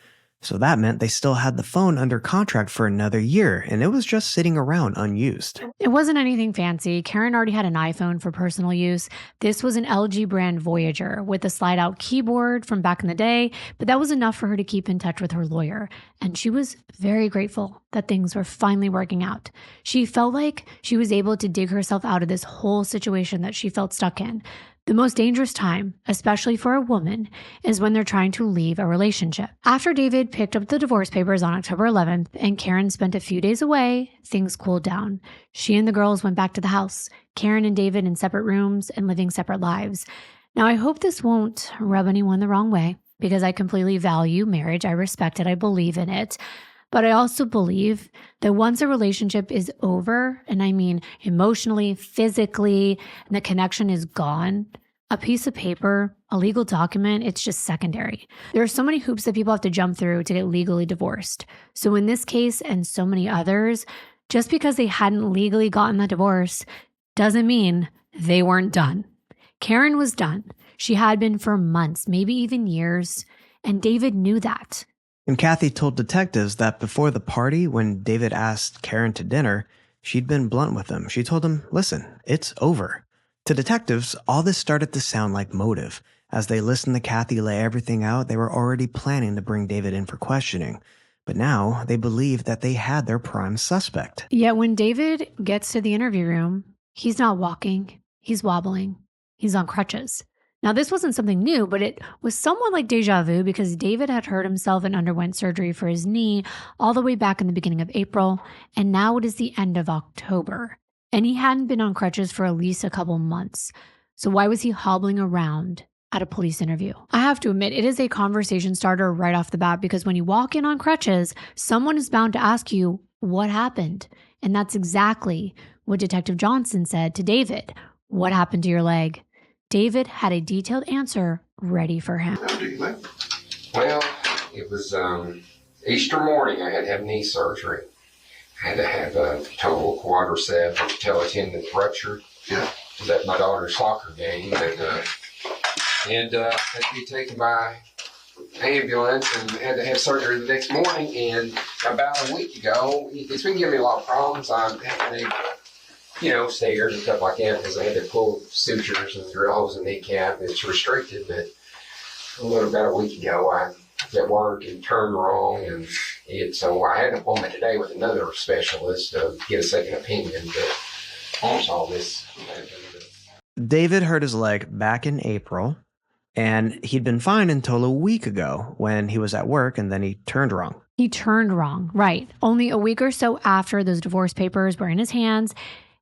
So that meant they still had the phone under contract for another year, and it was just sitting around unused. It wasn't anything fancy. Karen already had an iPhone for personal use. This was an LG brand Voyager with a slide-out keyboard from back in the day, but that was enough for her to keep in touch with her lawyer. And she was very grateful that things were finally working out. She felt like she was able to dig herself out of this whole situation that she felt stuck in. The most dangerous time, especially for a woman, is when they're trying to leave a relationship. After David picked up the divorce papers on October 11th and Karen spent a few days away, things cooled down. She and the girls went back to the house, Karen and David in separate rooms and living separate lives. Now, I hope this won't rub anyone the wrong way, because I completely value marriage. I respect it. I believe in it. But I also believe that once a relationship is over, and I mean emotionally, physically, and the connection is gone, a piece of paper, a legal document, it's just secondary. There are so many hoops that people have to jump through to get legally divorced. So in this case and so many others, just because they hadn't legally gotten the divorce doesn't mean they weren't done. Karen was done. She had been for months, maybe even years, and David knew that. And Kathy told detectives that before the party, when David asked Karen to dinner, she'd been blunt with him. She told him, listen, it's over. To detectives, all this started to sound like motive. As they listened to Kathy lay everything out, they were already planning to bring David in for questioning. But now they believed that they had their prime suspect. Yet when David gets to the interview room, he's not walking, he's wobbling, he's on crutches. Now, this wasn't something new, but it was somewhat like deja vu because David had hurt himself and underwent surgery for his knee all the way back in the beginning of April, and now it is the end of October. And he hadn't been on crutches for at least a couple months. So why was he hobbling around at a police interview? I have to admit, it is a conversation starter right off the bat because when you walk in on crutches, someone is bound to ask you, what happened? And that's exactly what Detective Johnson said to David. What happened to your leg? David had a detailed answer ready for him. How do you think? Well, it was Easter morning. I had to have knee surgery. I had to have a total quadricep patella tendon rupture. Yeah. Was at my daughter's soccer game, and had to be taken by ambulance and had to have surgery the next morning. And about a week ago, it's been giving me a lot of problems. I'm having stairs and stuff like that because I had to pull sutures and drill holes in the kneecap. It's restricted, but about a week ago, I was at work and turned wrong, and so I had an appointment today with another specialist to get a second opinion. But almost all this. David hurt his leg back in April, and he'd been fine until a week ago when he was at work, and then he turned wrong. He turned wrong, right. Only a week or so after those divorce papers were in his hands,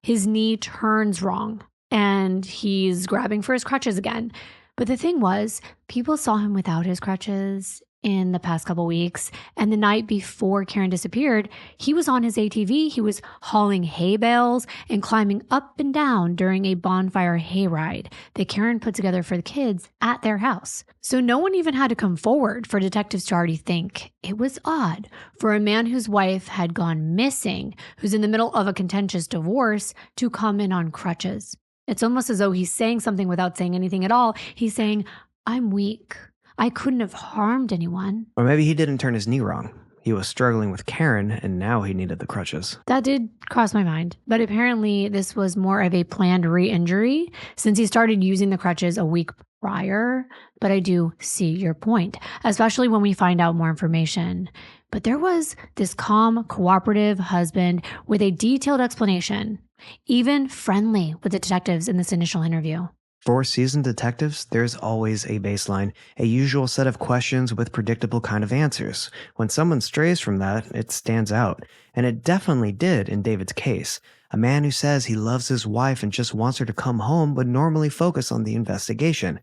his knee turns wrong and he's grabbing for his crutches again. But the thing was, people saw him without his crutches in the past couple weeks. And the night before Karen disappeared, he was on his ATV. He was hauling hay bales and climbing up and down during a bonfire hayride that Karen put together for the kids at their house. So no one even had to come forward for detectives to already think it was odd for a man whose wife had gone missing, who's in the middle of a contentious divorce, to come in on crutches. It's almost as though he's saying something without saying anything at all. He's saying, I'm weak. I couldn't have harmed anyone. Or maybe he didn't turn his knee wrong. He was struggling with Karen, and now he needed the crutches. That did cross my mind. But apparently this was more of a planned re-injury since he started using the crutches a week prior. But I do see your point, especially when we find out more information. But there was this calm, cooperative husband with a detailed explanation, even friendly with the detectives in this initial interview. For seasoned detectives, there's always a baseline, a usual set of questions with predictable kind of answers. When someone strays from that, it stands out. And it definitely did in David's case. A man who says he loves his wife and just wants her to come home would normally focus on the investigation,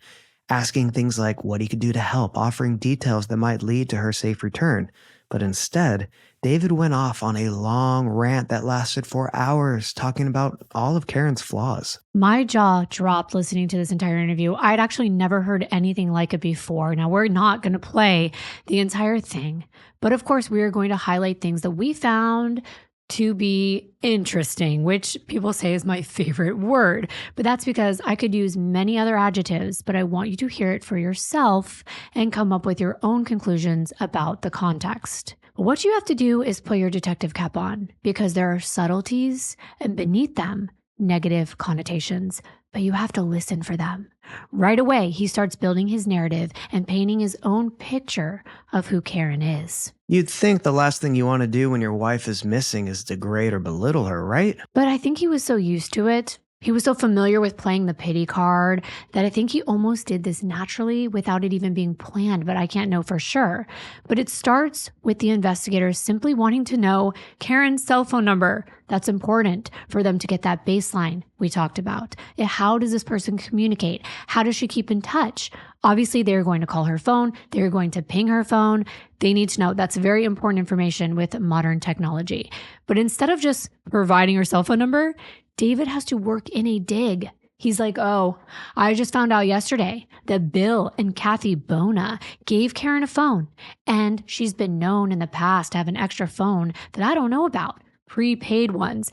asking things like what he could do to help, offering details that might lead to her safe return. But instead, David went off on a long rant that lasted for hours, talking about all of Karen's flaws. My jaw dropped listening to this entire interview. I'd actually never heard anything like it before. Now, we're not going to play the entire thing, but of course, we are going to highlight things that we found to be interesting, which people say is my favorite word. But that's because I could use many other adjectives, but I want you to hear it for yourself and come up with your own conclusions about the context. What you have to do is put your detective cap on because there are subtleties and beneath them, negative connotations, but you have to listen for them. Right away, he starts building his narrative and painting his own picture of who Karen is. You'd think the last thing you want to do when your wife is missing is degrade or belittle her, right? But I think he was so used to it. He was so familiar with playing the pity card that I think he almost did this naturally without it even being planned, but I can't know for sure. But it starts with the investigators simply wanting to know Karen's cell phone number. That's important for them to get that baseline we talked about. How does this person communicate? How does she keep in touch? Obviously, they're going to call her phone. They're going to ping her phone. They need to know. That's very important information with modern technology. But instead of just providing her cell phone number, David has to work in a dig. He's like, oh, I just found out yesterday that Bill and Kathy Bona gave Karen a phone, and she's been known in the past to have an extra phone that I don't know about, prepaid ones.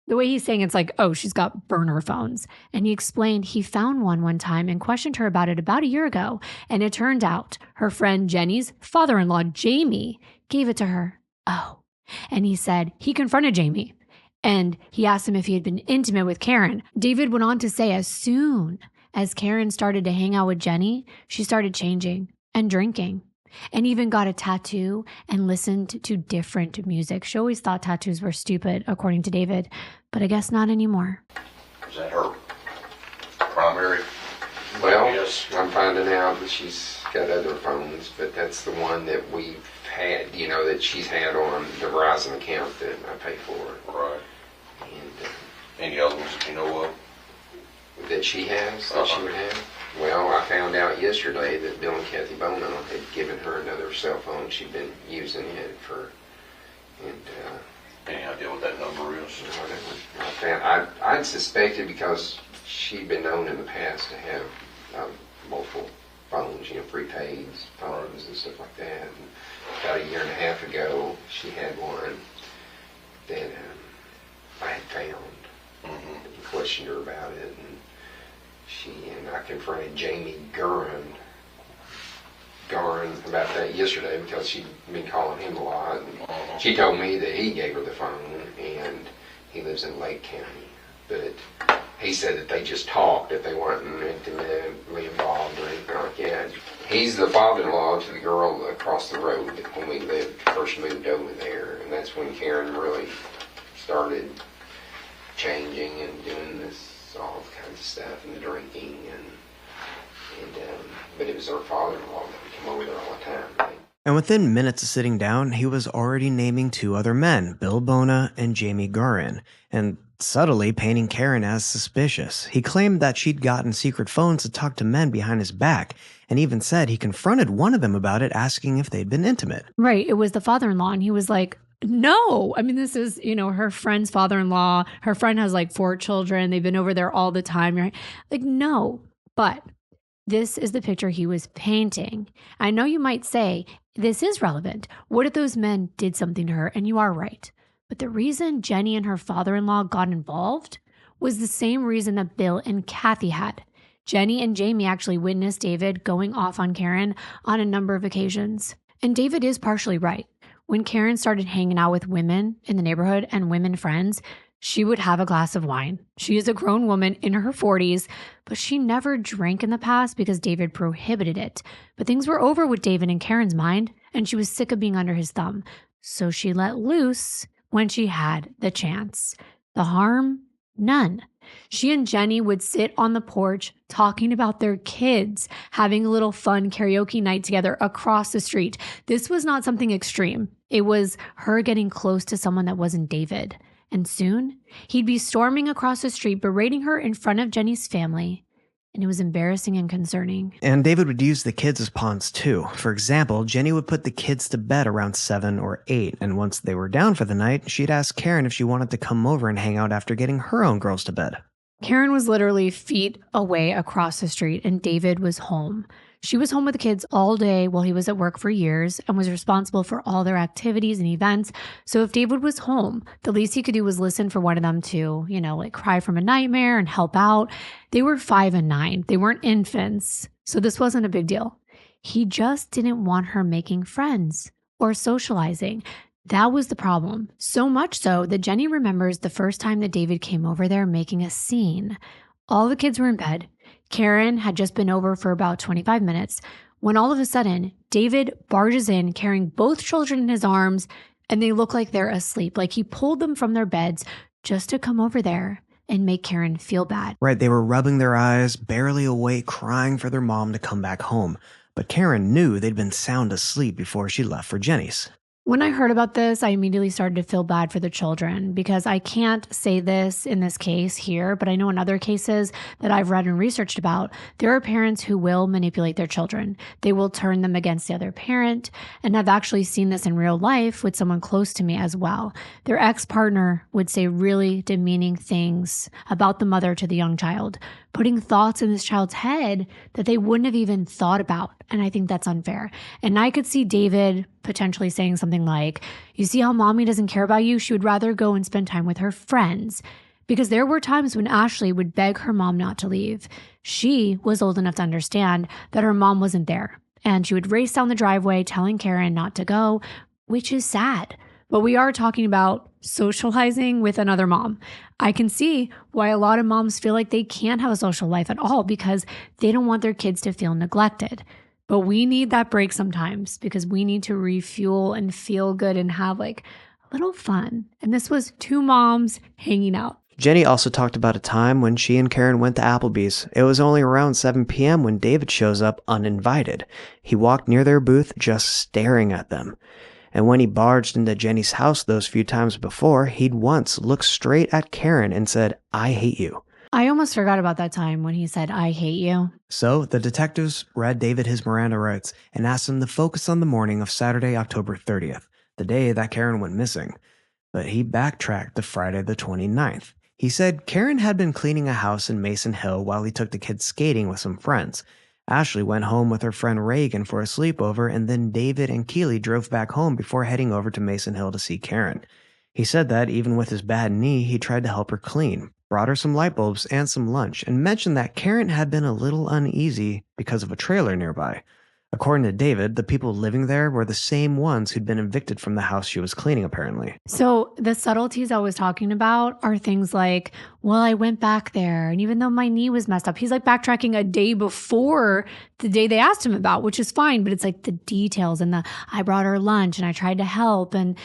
The way he's saying it's like, oh, she's got burner phones. And he explained he found one time and questioned her about it about a year ago. And it turned out her friend Jenny's father-in-law, Jamie, gave it to her. Oh, and he said he confronted Jamie. And he asked him if he had been intimate with Karen. David went on to say as soon as Karen started to hang out with Jenny, she started changing and drinking and even got a tattoo and listened to different music. She always thought tattoos were stupid, according to David, but I guess not anymore. Is that her primary? Well, Yes. I'm finding out that she's got other phones, but that's the one that we've had, that she's had on the Verizon account that I pay for. Right. And Any other ones that you know of? that she has, that she would have. Well, I found out yesterday that Bill and Kathy Bona had given her another cell phone. She'd been using it for, and Any idea what that number is? I'd suspected because she'd been known in the past to have multiple phones, prepaid phones and stuff like that. And about a year and a half ago, she had one that I had found. And questioned her about it, and I confronted Jamie Garin about that yesterday because she'd been calling him a lot. And she told me that he gave her the phone, and he lives in Lake County. But he said that they just talked, that they weren't intimately involved or anything like that. He's the father-in-law to the girl across the road when we first moved over there, and that's when Karen really started changing and doing all kinds of stuff and drinking but it was her father-in-law that would come over there all the time. And within minutes of sitting down, he was already naming two other men, Bill Bona and Jamie Garin. And subtly painting Karen as suspicious. He claimed that she'd gotten secret phones to talk to men behind his back, and even said he confronted one of them about it, asking if they'd been intimate. Right. It was the father-in-law, and he was like, no. I mean, this is, her friend's father-in-law. Her friend has like 4 children. They've been over there all the time. Right? Like, no. But this is the picture he was painting. I know you might say, this is relevant. What if those men did something to her? And you are right. But the reason Jenny and her father-in-law got involved was the same reason that Bill and Kathy had. Jenny and Jamie actually witnessed David going off on Karen on a number of occasions. And David is partially right. When Karen started hanging out with women in the neighborhood and women friends, she would have a glass of wine. She is a grown woman in her 40s, but she never drank in the past because David prohibited it. But things were over with David in Karen's mind, and she was sick of being under his thumb. So she let loose when she had the chance. The harm? None. She and Jenny would sit on the porch talking about their kids, having a little fun karaoke night together across the street. This was not something extreme. It was her getting close to someone that wasn't David. And soon, he'd be storming across the street, berating her in front of Jenny's family. And it was embarrassing and concerning. And David would use the kids as pawns too. For example, Jenny would put the kids to bed around 7 or 8, and once they were down for the night, she'd ask Karen if she wanted to come over and hang out after getting her own girls to bed. Karen was literally feet away across the street, and David was home. She was home with the kids all day while he was at work for years and was responsible for all their activities and events. So if David was home, the least he could do was listen for one of them to, cry from a nightmare and help out. They were 5 and 9. They weren't infants. So this wasn't a big deal. He just didn't want her making friends or socializing. That was the problem. So much so that Jenny remembers the first time that David came over there making a scene. All the kids were in bed. Karen had just been over for about 25 minutes when all of a sudden, David barges in carrying both children in his arms, and they look like they're asleep. Like he pulled them from their beds just to come over there and make Karen feel bad. Right, they were rubbing their eyes, barely awake, crying for their mom to come back home. But Karen knew they'd been sound asleep before she left for Jenny's. When I heard about this, I immediately started to feel bad for the children because I can't say this in this case here, but I know in other cases that I've read and researched about, there are parents who will manipulate their children. They will turn them against the other parent, and I've actually seen this in real life with someone close to me as well. Their ex-partner would say really demeaning things about the mother to the young child, putting thoughts in this child's head that they wouldn't have even thought about. And I think that's unfair. And I could see David potentially saying something like, you see how mommy doesn't care about you? She would rather go and spend time with her friends. Because there were times when Ashley would beg her mom not to leave. She was old enough to understand that her mom wasn't there. And she would race down the driveway telling Karen not to go, which is sad. But we are talking about socializing with another mom. I can see why a lot of moms feel like they can't have a social life at all because they don't want their kids to feel neglected. But we need that break sometimes because we need to refuel and feel good and have like a little fun. And this was 2 moms hanging out. Jenny also talked about a time when she and Karen went to Applebee's. It was only around 7 p.m. when David shows up uninvited. He walked near their booth just staring at them. And when he barged into Jenny's house those few times before, he'd once looked straight at Karen and said, "I hate you." I almost forgot about that time when he said, "I hate you." So the detectives read David his Miranda rights and asked him to focus on the morning of Saturday, October 30th, the day that Karen went missing. But he backtracked to Friday the 29th. He said Karen had been cleaning a house in Mason Hill while he took the kids skating with some friends. Ashley went home with her friend Reagan for a sleepover, and then David and Keely drove back home before heading over to Mason Hill to see Karen. He said that even with his bad knee, he tried to help her clean, brought her some light bulbs and some lunch, and mentioned that Karen had been a little uneasy because of a trailer nearby. According to David, the people living there were the same ones who'd been evicted from the house she was cleaning, apparently. So the subtleties I was talking about are things like, well, I went back there, and even though my knee was messed up, he's like backtracking a day before the day they asked him about, which is fine, but it's like the details and I brought her lunch and I tried to help, and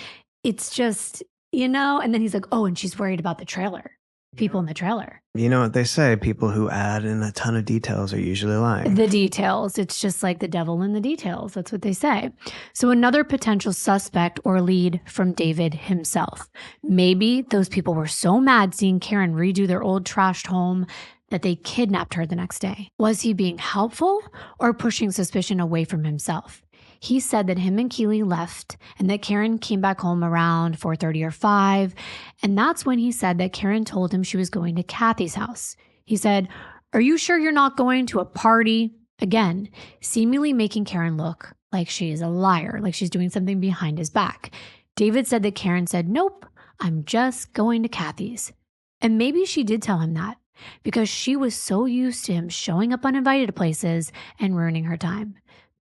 it's just, and then he's like, oh, and she's worried about the trailer. people in the trailer. You know what they say, people who add in a ton of details are usually lying. The details. It's just like the devil in the details. That's what they say. So another potential suspect or lead from David himself. Maybe those people were so mad seeing Karen redo their old trashed home that they kidnapped her the next day. Was he being helpful or pushing suspicion away from himself? He said that him and Keely left and that Karen came back home around 4:30 or 5. And that's when he said that Karen told him she was going to Kathy's house. He said, "Are you sure you're not going to a party?" Again, seemingly making Karen look like she is a liar, like she's doing something behind his back. David said that Karen said, "Nope, I'm just going to Kathy's." And maybe she did tell him that because she was so used to him showing up uninvited to places and ruining her time.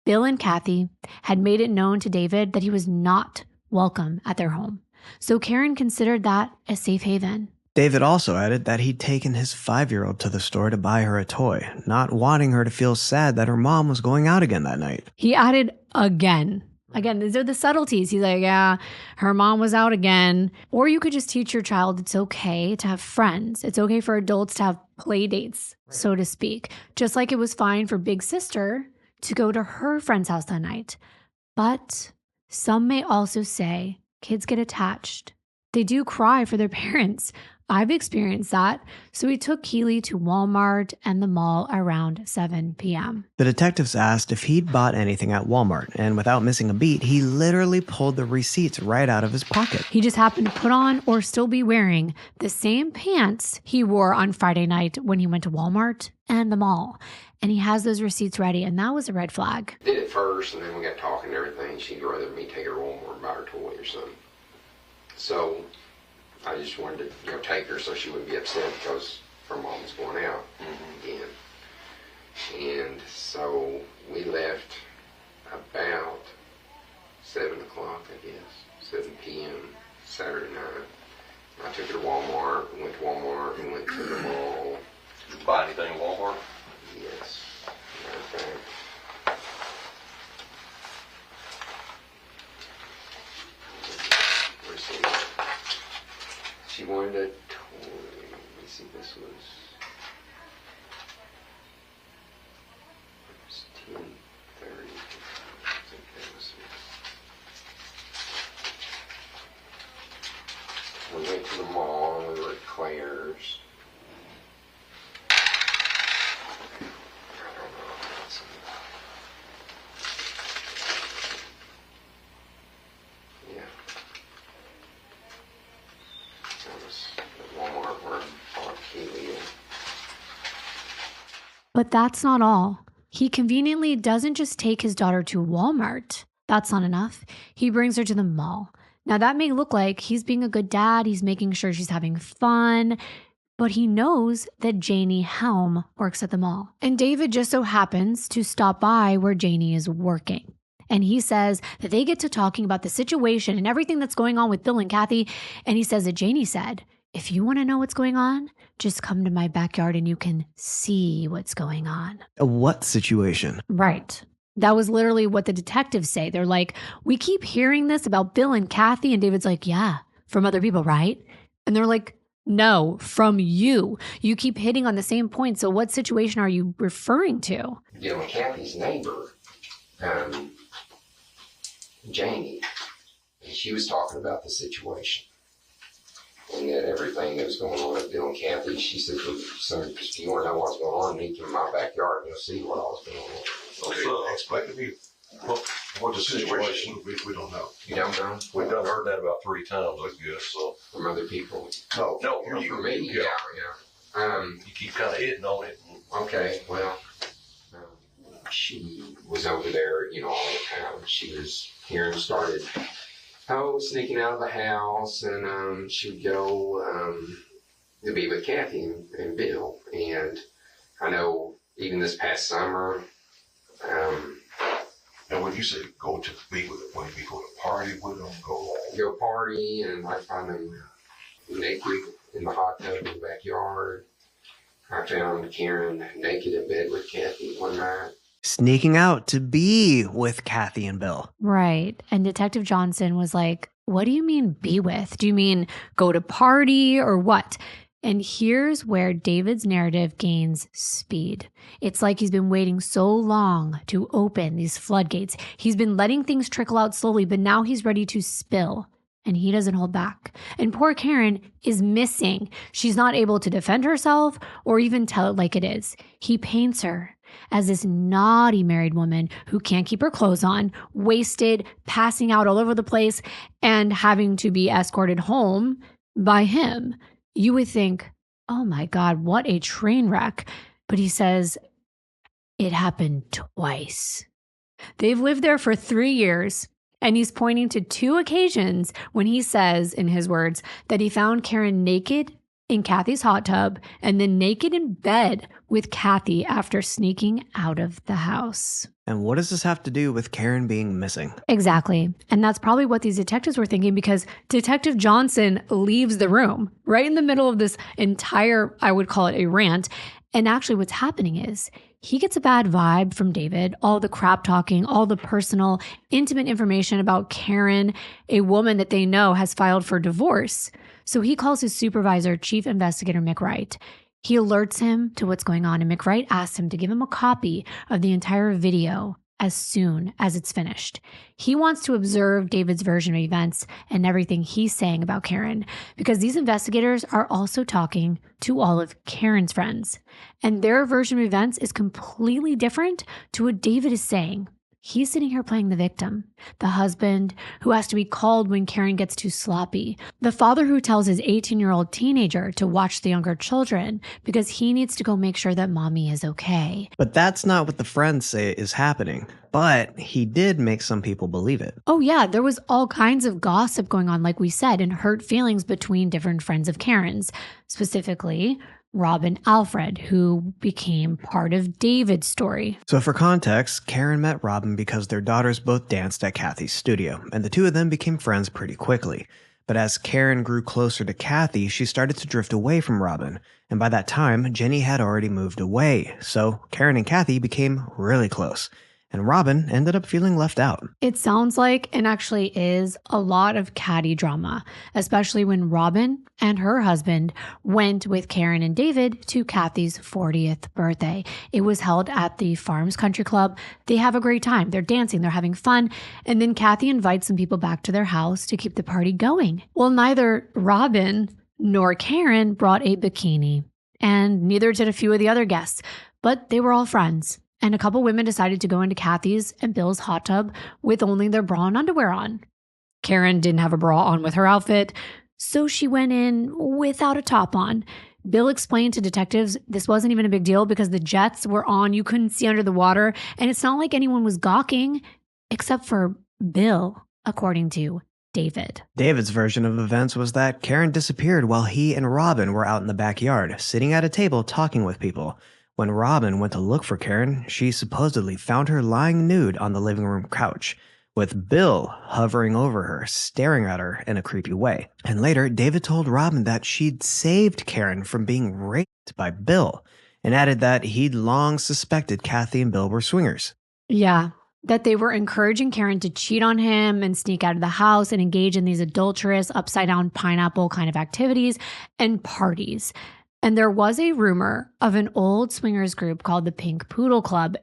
Bill and Kathy had made it known to David that he was not welcome at their home. So Karen considered that a safe haven. David also added that he'd taken his 5-year-old to the store to buy her a toy, not wanting her to feel sad that her mom was going out again that night. He added again. Again, these are the subtleties. He's like, yeah, her mom was out again. Or you could just teach your child it's okay to have friends. It's okay for adults to have play dates, so to speak. Just like it was fine for Big Sister to go to her friend's house that night. But some may also say kids get attached. They do cry for their parents. I've experienced that. So we took Keely to Walmart and the mall around 7 p.m. The detectives asked if he'd bought anything at Walmart, and without missing a beat, he literally pulled the receipts right out of his pocket. He just happened to put on or still be wearing the same pants he wore on Friday night when he went to Walmart and the mall. And he has those receipts ready, and that was a red flag. Did it first, and then we got talking and everything. She'd rather me take her to Walmart and buy her toy or something. So I just wanted to, take her so she wouldn't be upset because her mom was going out again. And so we left about 7 o'clock, I guess, 7 p.m. Saturday night. I took her to Walmart, went to Walmart, and went to the mall. Did you buy anything at Walmart? Yes. Okay. She wanted a toy. Let me see, this was 10:30. I think that was it. We went to the mall, we were at Claire's. I don't know. Yeah. That was at Walmart where I bought Keely. But that's not all. He conveniently doesn't just take his daughter to Walmart. That's not enough. He brings her to the mall. Now, that may look like he's being a good dad. He's making sure she's having fun. But he knows that Janie Helm works at the mall. And David just so happens to stop by where Janie is working. And he says that they get to talking about the situation and everything that's going on with Bill and Kathy. And he says that Janie said, "If you want to know what's going on, just come to my backyard and you can see what's going on." What situation? Right. That was literally what the detectives say. They're like, "We keep hearing this about Bill and Kathy." And David's like, "Yeah, from other people, right?" And they're like, "No, from you. You keep hitting on the same point. So what situation are you referring to?" Bill and Kathy's neighbor, Janie, and she was talking about the situation. And that everything that was going on with Bill and Kathy, she said, if you want to know what's going on, meet you in my backyard and you'll see what all was going on. Okay, explain to me what the situation. We don't know. You don't know? We've done heard that about 3 times, I guess. So From other people? No. no, For me, yeah. you keep kind of hitting on it. Okay, well, she was over there, all the time. She was here and started, sneaking out of the house, and she would go to be with Kathy and Bill. And I know even this past summer, And when you say go to be with it, when you go to party with them, go party, and I find them naked in the hot tub in the backyard. I found Karen naked in bed with Kathy one night. Sneaking out to be with Kathy and Bill. Right. And Detective Johnson was like, "What do you mean be with? Do you mean go to party or what?" And here's where David's narrative gains speed. It's like he's been waiting so long to open these floodgates. He's been letting things trickle out slowly, but now he's ready to spill. And he doesn't hold back. And poor Karen is missing. She's not able to defend herself or even tell it like it is. He paints her as this naughty married woman who can't keep her clothes on, wasted, passing out all over the place, and having to be escorted home by him. You would think, oh my God, what a train wreck. But he says, it happened twice. They've lived there for 3 years. And he's pointing to 2 occasions when he says, in his words, that he found Karen naked in Kathy's hot tub and then naked in bed with Kathy after sneaking out of the house. And what does this have to do with Karen being missing? Exactly. And that's probably what these detectives were thinking, because Detective Johnson leaves the room right in the middle of this entire, I would call it a rant. And actually what's happening is he gets a bad vibe from David, all the crap talking, all the personal, intimate information about Karen, a woman that they know has filed for divorce. So he calls his supervisor, Chief Investigator Mick Wright. He alerts him to what's going on, and Mick Wright asks him to give him a copy of the entire video as soon as it's finished. He wants to observe David's version of events and everything he's saying about Karen, because these investigators are also talking to all of Karen's friends, and their version of events is completely different to what David is saying. He's sitting here playing the victim, the husband who has to be called when Karen gets too sloppy, the father who tells his 18-year-old teenager to watch the younger children because he needs to go make sure that mommy is okay. But that's not what the friends say is happening. But he did make some people believe it. Oh yeah, there was all kinds of gossip going on, like we said, and hurt feelings between different friends of Karen's, specifically Rob and Alfred, who became part of David's story. So for context, Karen met Robin because their daughters both danced at Kathy's studio, and the two of them became friends pretty quickly. But as Karen grew closer to Kathy, she started to drift away from Robin, and by that time, Jenny had already moved away, so Karen and Kathy became really close. And Robin ended up feeling left out. It sounds like, and actually is, a lot of catty drama, especially when Robin and her husband went with Karen and David to Kathy's 40th birthday. It was held at the Farms Country Club. They have a great time. They're dancing, they're having fun. And then Kathy invites some people back to their house to keep the party going. Well, neither Robin nor Karen brought a bikini, and neither did a few of the other guests, but they were all friends. And a couple women decided to go into Kathy's and Bill's hot tub with only their bra and underwear on. Karen didn't have a bra on with her outfit, so she went in without a top on. Bill explained to detectives this wasn't even a big deal because the jets were on, you couldn't see under the water, and it's not like anyone was gawking, except for Bill, according to David. David's version of events was that Karen disappeared while he and Robin were out in the backyard, sitting at a table talking with people. When Robin went to look for Karen, she supposedly found her lying nude on the living room couch, with Bill hovering over her, staring at her in a creepy way. And later, David told Robin that she'd saved Karen from being raped by Bill, and added that he'd long suspected Kathy and Bill were swingers. Yeah, that they were encouraging Karen to cheat on him and sneak out of the house and engage in these adulterous, upside-down pineapple kind of activities and parties. And there was a rumor of an old swingers group called the Pink Poodle Club.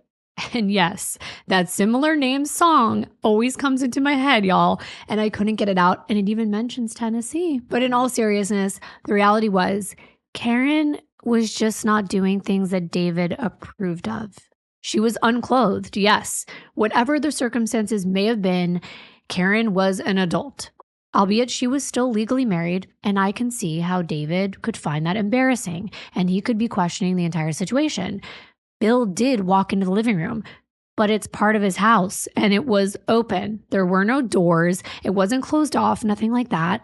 And yes, that similar name song always comes into my head, y'all. And I couldn't get it out. And it even mentions Tennessee. But in all seriousness, the reality was Karen was just not doing things that David approved of. She was unclothed, yes. Whatever the circumstances may have been, Karen was an adult. Albeit she was still legally married, and I can see how David could find that embarrassing, and he could be questioning the entire situation. Bill did walk into the living room, but it's part of his house, and it was open. There were no doors. It wasn't closed off, nothing like that.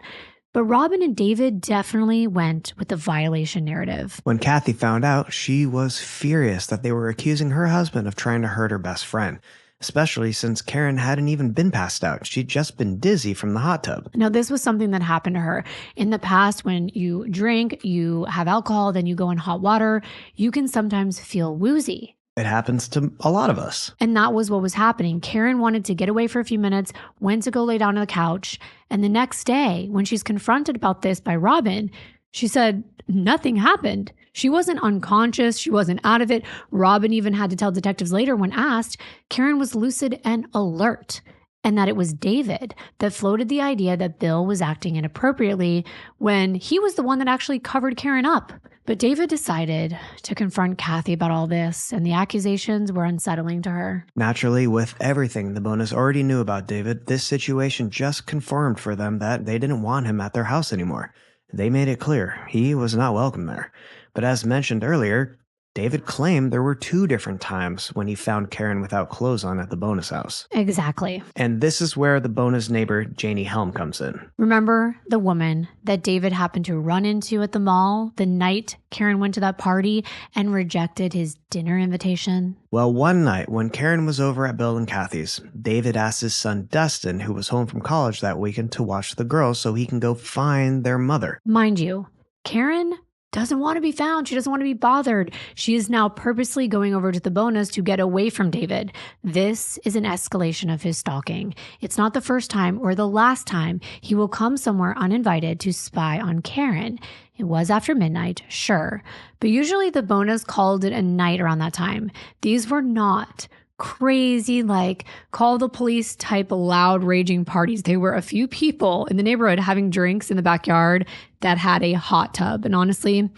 But Robin and David definitely went with the violation narrative. When Kathy found out, she was furious that they were accusing her husband of trying to hurt her best friend. Especially since Karen hadn't even been passed out. She'd just been dizzy from the hot tub. Now, this was something that happened to her. In the past, when you drink, you have alcohol, then you go in hot water, you can sometimes feel woozy. It happens to a lot of us. And that was what was happening. Karen wanted to get away for a few minutes, went to go lay down on the couch. And the next day, when she's confronted about this by Robin, She said nothing happened. She wasn't unconscious. She wasn't out of it. Robin even had to tell detectives later when asked, Karen was lucid and alert, and that it was David that floated the idea that Bill was acting inappropriately when he was the one that actually covered Karen up. But David decided to confront Kathy about all this, and the accusations were unsettling to her. Naturally, with everything the bonus already knew about David, this situation just confirmed for them that they didn't want him at their house anymore. They made it clear he was not welcome there. But as mentioned earlier, David claimed there were 2 different times when he found Karen without clothes on at the bonus house. Exactly. And this is where the bonus neighbor, Janie Helm, comes in. Remember the woman that David happened to run into at the mall the night Karen went to that party and rejected his dinner invitation? Well, one night when Karen was over at Bill and Kathy's, David asked his son Dustin, who was home from college that weekend, to watch the girls so he can go find their mother. Mind you, Karen doesn't want to be found. She doesn't want to be bothered. She is now purposely going over to the bonus to get away from David. This is an escalation of his stalking. It's not the first time or the last time he will come somewhere uninvited to spy on Karen. It was after midnight, sure, but usually the bonus called it a night around that time. These were not crazy, like call the police type loud raging parties. They were a few people in the neighborhood having drinks in the backyard that had a hot tub. And honestly,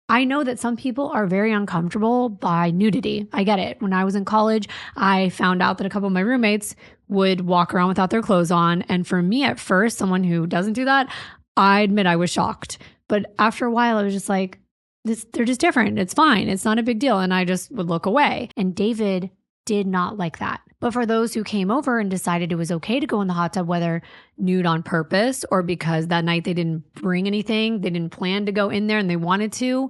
I know that some people are very uncomfortable by nudity. I get it. When I was in college, I found out that a couple of my roommates would walk around without their clothes on. And for me at first, someone who doesn't do that, I admit I was shocked. But after a while, I was just like, they're just different. It's fine. It's not a big deal. And I just would look away. And David did not like that. But for those who came over and decided it was okay to go in the hot tub, whether nude on purpose or because that night they didn't bring anything, they didn't plan to go in there and they wanted to,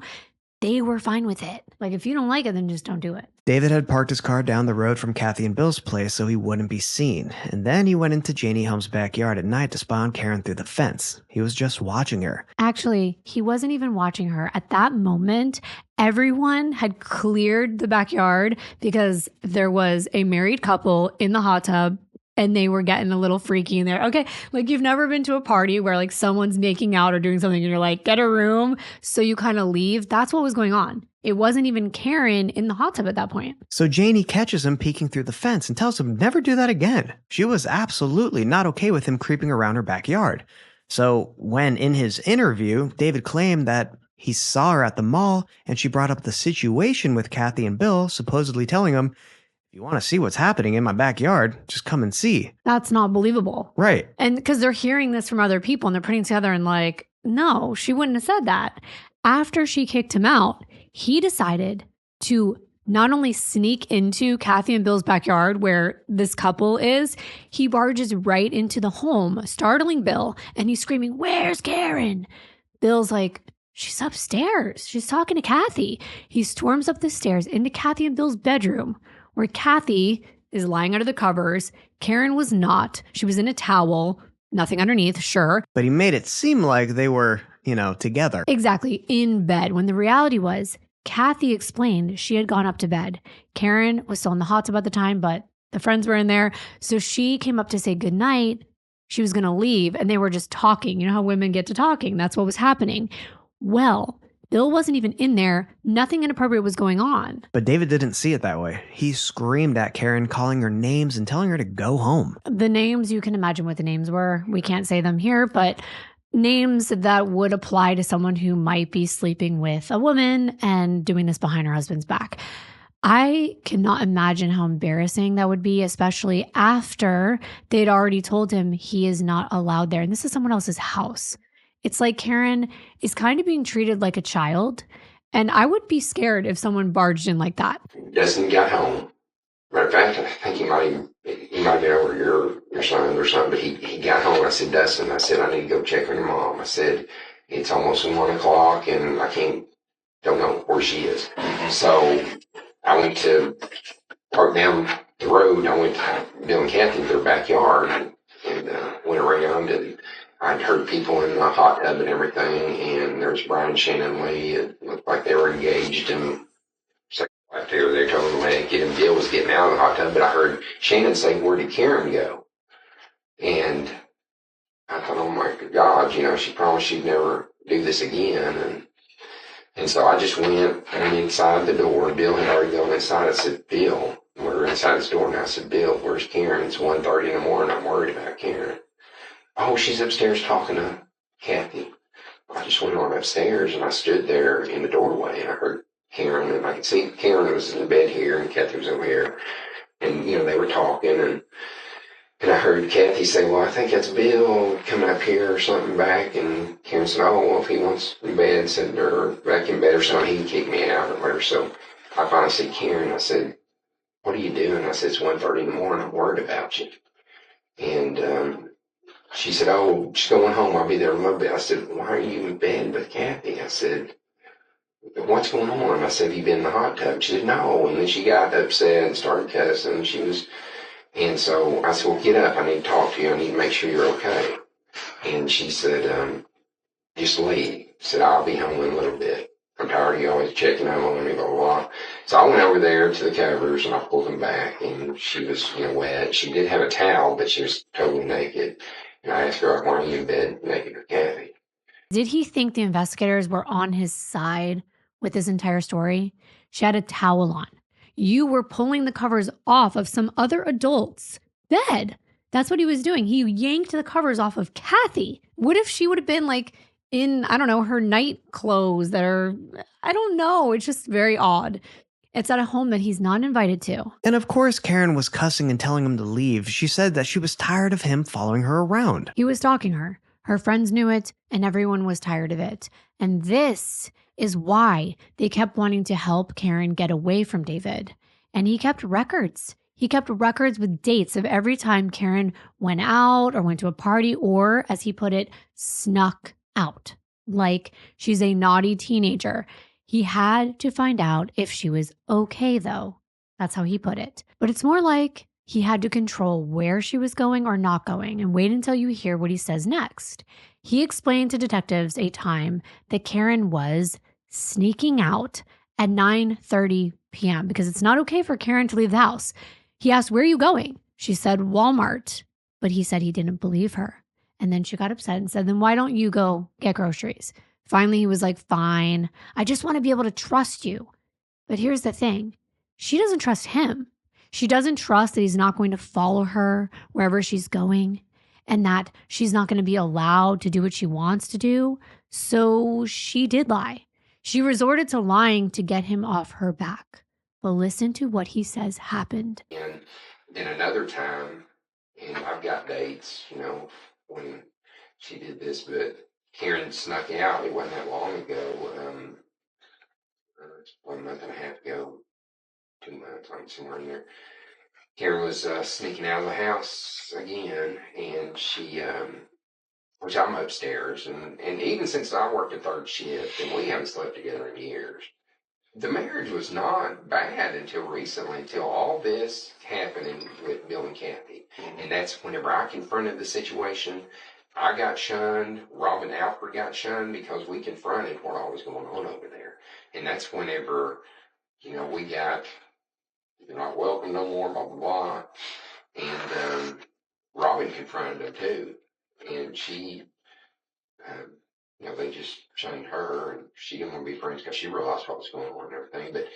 they were fine with it. Like, if you don't like it, then just don't do it. David had parked his car down the road from Kathy and Bill's place so he wouldn't be seen. And then he went into Janie Helm's backyard at night to spy on Karen through the fence. He was just watching her. Actually, he wasn't even watching her. At that moment, everyone had cleared the backyard because there was a married couple in the hot tub and they were getting a little freaky in there. Okay, like you've never been to a party where like someone's making out or doing something and you're like, get a room. So you kind of leave. That's what was going on. It wasn't even Karen in the hot tub at that point. So Janie catches him peeking through the fence and tells him never do that again. She was absolutely not okay with him creeping around her backyard. So when in his interview, David claimed that he saw her at the mall and she brought up the situation with Kathy and Bill, supposedly telling him, if you want to see what's happening in my backyard, just come and see. That's not believable. Right. And because they're hearing this from other people and they're putting together and like, no, she wouldn't have said that. After she kicked him out, he decided to not only sneak into Kathy and Bill's backyard where this couple is, he barges right into the home, startling Bill, and he's screaming, "Where's Karen?" Bill's like, "She's upstairs. She's talking to Kathy." He storms up the stairs into Kathy and Bill's bedroom, where Kathy is lying under the covers. Karen was not. She was in a towel, nothing underneath, sure. But he made it seem like they were, together. Exactly, in bed, when the reality was, Kathy explained she had gone up to bed. Karen was still in the hot tub at the time, but the friends were in there. So she came up to say goodnight. She was going to leave, and they were just talking. You know how women get to talking? That's what was happening. Well, Bill wasn't even in there. Nothing inappropriate was going on. But David didn't see it that way. He screamed at Karen, calling her names and telling her to go home. The names, you can imagine what the names were. We can't say them here, but names that would apply to someone who might be sleeping with a woman and doing this behind her husband's back. I cannot imagine how embarrassing that would be, especially after they'd already told him he is not allowed there. And this is someone else's house. It's like Karen is kind of being treated like a child. And I would be scared if someone barged in like that. Dustin got home. Matter of fact, I think he might have been over your son or something, but he got home. I said, Dustin, I need to go check on your mom. I said, it's almost 1 o'clock and don't know where she is. So I went to park down the road. I went to Bill and Kathy in their backyard and went around, and I'd heard people in the hot tub and everything, and there was Brian, Shannon, Lee. It looked like they were engaged and right there, they're telling me and Bill was getting out of the hot tub, but I heard Shannon say, "Where did Karen go?" And I thought, oh my God, she promised she'd never do this again. And so I just went inside the door. Bill had already gone inside. I said, Bill, we're inside his door now. I said, Bill, where's Karen? It's 1:30 in the morning. I'm worried about Karen. Oh, she's upstairs talking to Kathy. I just went on upstairs and I stood there in the doorway and I heard Karen, and I could see Karen was in bed here and Kathy was over here. And, they were talking, and I heard Kathy say, well, I think that's Bill coming up here or something back. And Karen said, oh, well, if he wants in bed, or back in bed or something, he can kick me out or whatever. So I finally said, Karen, I said, what are you doing? I said, it's 1:30 in the morning. I'm worried about you. And she said, oh, just going home. I'll be there in a little bit. I said, why are you in bed with Kathy? I said, what's going on? I said, have you been in the hot tub? She said, no. And then she got upset and started cussing. And so I said, well, get up. I need to talk to you. I need to make sure you're okay. And she said, just leave. I said, I'll be home in a little bit. I'm tired of you always checking out on me, blah, blah, blah. So I went over there to the covers and I pulled them back and she was, wet. She did have a towel, but she was totally naked. And I asked her, why are you in bed naked with Kathy? Did he think the investigators were on his side with this entire story? She had a towel on. You were pulling the covers off of some other adult's bed. That's what he was doing. He yanked the covers off of Kathy. What if she would have been like in, I don't know, her night clothes that are, I don't know. It's just very odd. It's at a home that he's not invited to. And of course, Karen was cussing and telling him to leave. She said that she was tired of him following her around. He was stalking her. Her friends knew it, and everyone was tired of it. And this is why they kept wanting to help Karen get away from David. And he kept records. He kept records with dates of every time Karen went out or went to a party or, as he put it, snuck out. Like she's a naughty teenager. He had to find out if she was okay, though. That's how he put it. But it's more like he had to control where she was going or not going, and wait until you hear what he says next. He explained to detectives a time that Karen was sneaking out at 9:30 p.m. because it's not okay for Karen to leave the house. He asked, where are you going? She said, Walmart. But he said he didn't believe her. And then she got upset and said, then why don't you go get groceries? Finally, he was like, fine. I just want to be able to trust you. But here's the thing. She doesn't trust him. She doesn't trust that he's not going to follow her wherever she's going and that she's not going to be allowed to do what she wants to do. So she did lie. She resorted to lying to get him off her back. But listen to what he says happened. And then another time, and I've got dates, when she did this, but Karen snuck out. It wasn't that long ago. 1 month and a half ago, 2 months, somewhere in there. Karen was sneaking out of the house again, and she, which I'm upstairs, and even since I worked a third shift, and we haven't slept together in years, the marriage was not bad until recently, until all this happening with Bill and Kathy. And that's whenever I confronted the situation, I got shunned, Robin Alford got shunned because we confronted what all was going on over there. And that's whenever, we got, you're not welcome no more, blah, blah, blah. And Robin confronted them too. And she, they just shunned her, and she didn't want to be friends because she realized what was going on and everything. But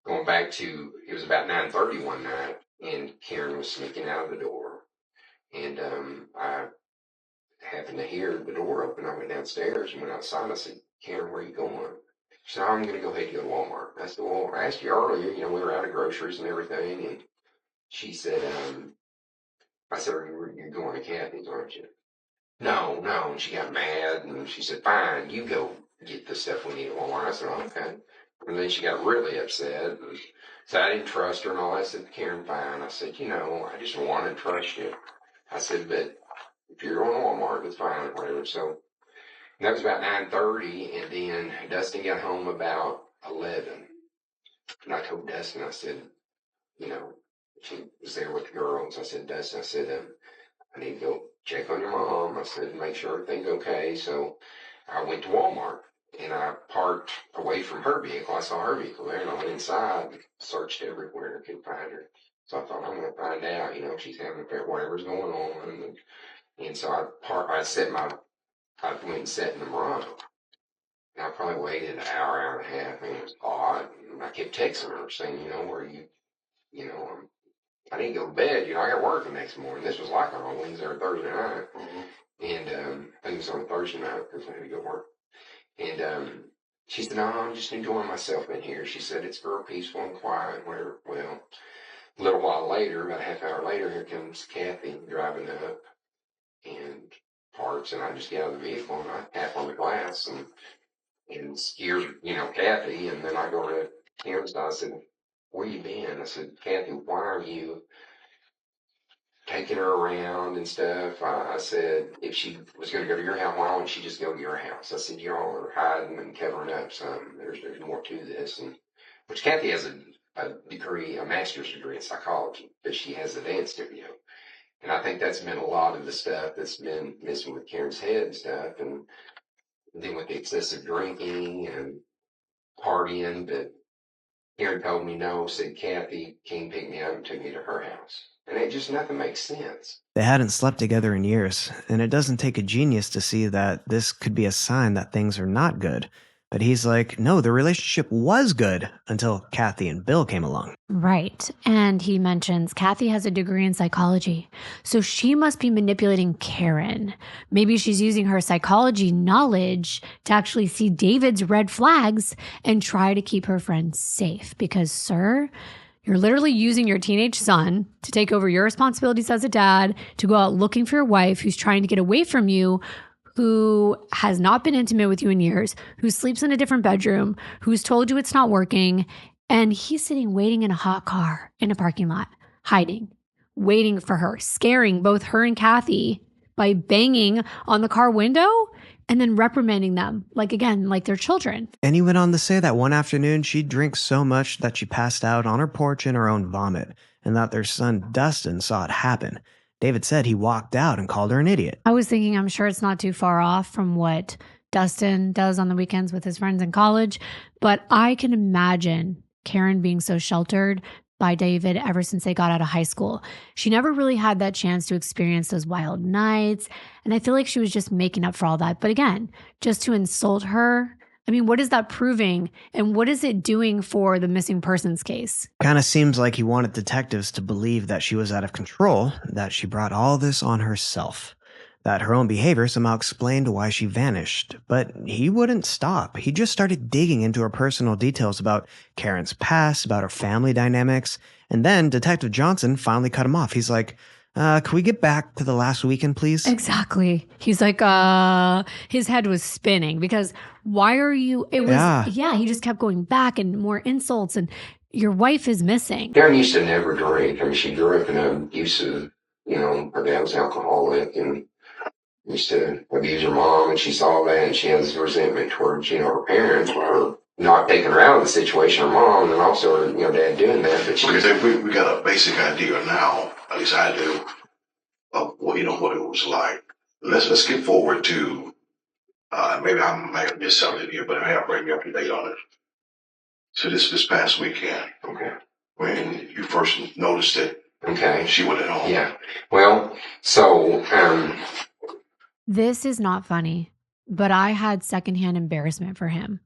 going back to, it was about 9:30 one night, and Karen was sneaking out of the door. And I happened to hear the door open. I went downstairs and went outside. I said, Karen, where are you going? She said, I'm going to go ahead and go to Walmart. I said, well, I asked you earlier, we were out of groceries and everything. And she said, I said, you're going to Kathy's, aren't you? No. And she got mad and she said, fine, you go get the stuff we need at Walmart. I said, oh, okay. And then she got really upset. And so I didn't trust her and all that. I said, Karen, fine. I said, I just want to trust you. I said, but if you're going to Walmart, it's fine, whatever. So that was about 9:30, and then Dustin got home about 11. And I told Dustin, I said, she was there with the girls. I said, Dustin, I said, I need to go check on your mom. I said, make sure everything's okay. So I went to Walmart, and I parked away from her vehicle. I saw her vehicle there, and I went inside, searched everywhere, couldn't find her. So I thought, I'm going to find out, if she's having an affair, whatever's going on. And so I went and sat in the Murano. I probably waited an hour, hour and a half, and it was hot. And I kept texting her saying, I didn't go to bed. I got work the next morning. This was like on a Wednesday or Thursday night. And I think it was on a Thursday night because I had to go to work. And she said, no, I'm just enjoying myself in here. She said, it's very peaceful and quiet. Well, a little while later, about a half hour later, here comes Kathy driving up and parks. And I just get out of the vehicle and I tap on the glass and scares, Kathy. And then I go to Karen's and I said, where you been? I said, Kathy, why are you taking her around and stuff? I said, if she was going to go to your house, why don't she just go to your house? I said, y'all are hiding and covering up something. There's more to this. And which Kathy has a degree, a master's degree in psychology, but she has a dance studio. And I think that's been a lot of the stuff that's been missing with Karen's head and stuff. And then with the excessive drinking and partying, but Karen told me no, said Kathy came pick me up and took me to her house. And it just, nothing makes sense. They hadn't slept together in years, and it doesn't take a genius to see that this could be a sign that things are not good. But he's like, no, the relationship was good until Kathy and Bill came along. Right. And he mentions Kathy has a degree in psychology, so she must be manipulating Karen. Maybe she's using her psychology knowledge to actually see David's red flags and try to keep her friends safe. Because, sir, you're literally using your teenage son to take over your responsibilities as a dad, to go out looking for your wife who's trying to get away from you, who has not been intimate with you in years, who sleeps in a different bedroom, who's told you it's not working. And he's sitting waiting in a hot car in a parking lot, hiding, waiting for her, scaring both her and Kathy by banging on the car window and then reprimanding them, like they're children. And he went on to say that one afternoon she'd drink so much that she passed out on her porch in her own vomit, and that their son Dustin saw it happen. David said he walked out and called her an idiot. I was thinking, I'm sure it's not too far off from what Dustin does on the weekends with his friends in college, but I can imagine Karen being so sheltered by David ever since they got out of high school. She never really had that chance to experience those wild nights, and I feel like she was just making up for all that. But again, just to insult her, I mean, what is that proving? And what is it doing for the missing persons case? Kind of seems like he wanted detectives to believe that she was out of control, that she brought all this on herself, that her own behavior somehow explained why she vanished. But he wouldn't stop. He just started digging into her personal details about Karen's past, about her family dynamics. And then Detective Johnson finally cut him off. He's like, can we get back to the last weekend, please? Exactly. He's like, his head was spinning because why are you, he just kept going back and more insults and your wife is missing. Karen used to never drink. I mean, she grew up in an abusive, her dad was alcoholic and used to abuse her mom, and she saw that and she has resentment towards, her parents for not taking her out of the situation, her mom, and also her, dad doing that. But we got a basic idea now, at least I do, of what it was like. Let's skip forward to, maybe I might have missed something here, but I have bring you up to date on it. So this past weekend, okay, when you first noticed it, okay, she went at home. Yeah. Well, so this is not funny, but I had secondhand embarrassment for him.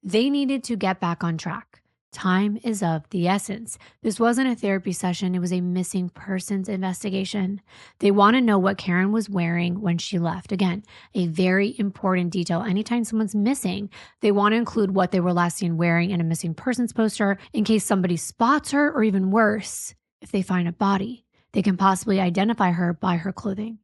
They needed to get back on track. Time is of the essence. This wasn't a therapy session. It was a missing persons investigation. They want to know what Karen was wearing when she left. Again, a very important detail. Anytime someone's missing, they want to include what they were last seen wearing in a missing persons poster in case somebody spots her, or even worse, if they find a body, they can possibly identify her by her clothing.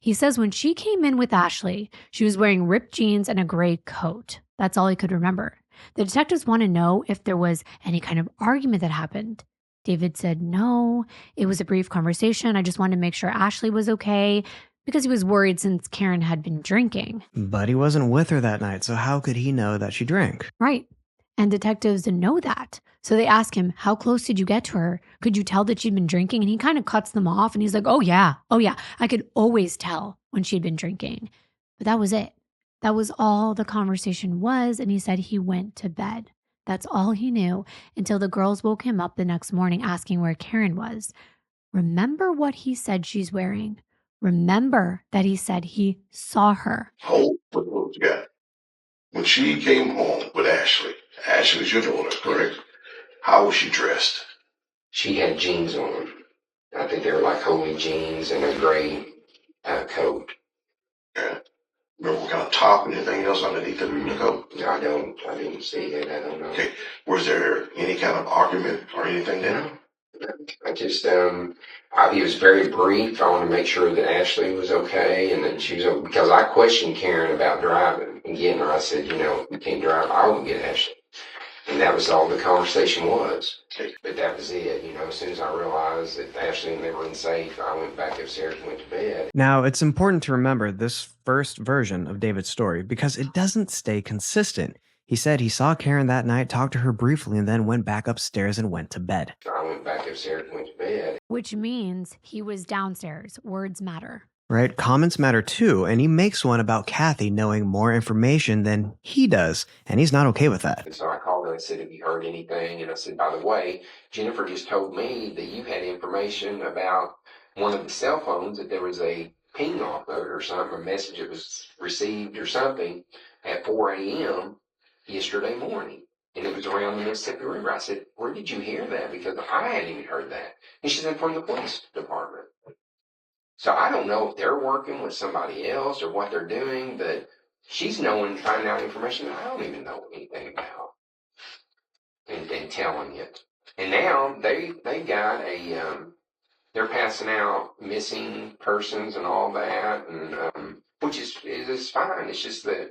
He says when she came in with Ashley, she was wearing ripped jeans and a gray coat. That's all he could remember. The detectives want to know if there was any kind of argument that happened. David said no, it was a brief conversation. I just wanted to make sure Ashley was okay because he was worried since Karen had been drinking. But he wasn't with her that night, so how could he know that she drank? Right. And detectives know that. So they ask him, how close did you get to her? Could you tell that she'd been drinking? And he kind of cuts them off and he's like, oh yeah. I could always tell when she'd been drinking. But that was it. That was all the conversation was. And he said he went to bed. That's all he knew until the girls woke him up the next morning asking where Karen was. Remember what he said she's wearing. Remember that he said he saw her. Oh, what you got? when she came home with Ashley, Ashley was your daughter, correct? How was she dressed? She had jeans on. I think they were like holy jeans and a gray coat. Yeah. Remember what kind of top and anything else underneath the coat? I didn't see it. I don't know. Okay. Was there any kind of argument or anything then? I just, it was very brief. I wanted to make sure that Ashley was okay, and then she was, because I questioned Karen about driving and getting her. I said, you can't drive. I won't get Ashley. And that was all the conversation was. Okay. But that was it. As soon as I realized that Ashley and they were unsafe, I went back upstairs and went to bed. Now, it's important to remember this first version of David's story because it doesn't stay consistent. He said he saw Karen that night, talked to her briefly, and then went back upstairs and went to bed. I went back upstairs and went to bed. Which means he was downstairs. Words matter. Right? Comments matter too, and he makes one about Kathy knowing more information than he does, and he's not okay with that. And so I called her and said, have you heard anything? And I said, by the way, Jennifer just told me that you had information about one of the cell phones, that there was a ping off of it or something, a message that was received or something at 4 a.m. yesterday morning. And it was around the Mississippi River. I said, where did you hear that? Because I hadn't even heard that. And she said, from the police department. So I don't know if they're working with somebody else or what they're doing, but she's finding out information that I don't even know anything about, and telling it. And now they got they're passing out missing persons and all that, and which is fine. It's just that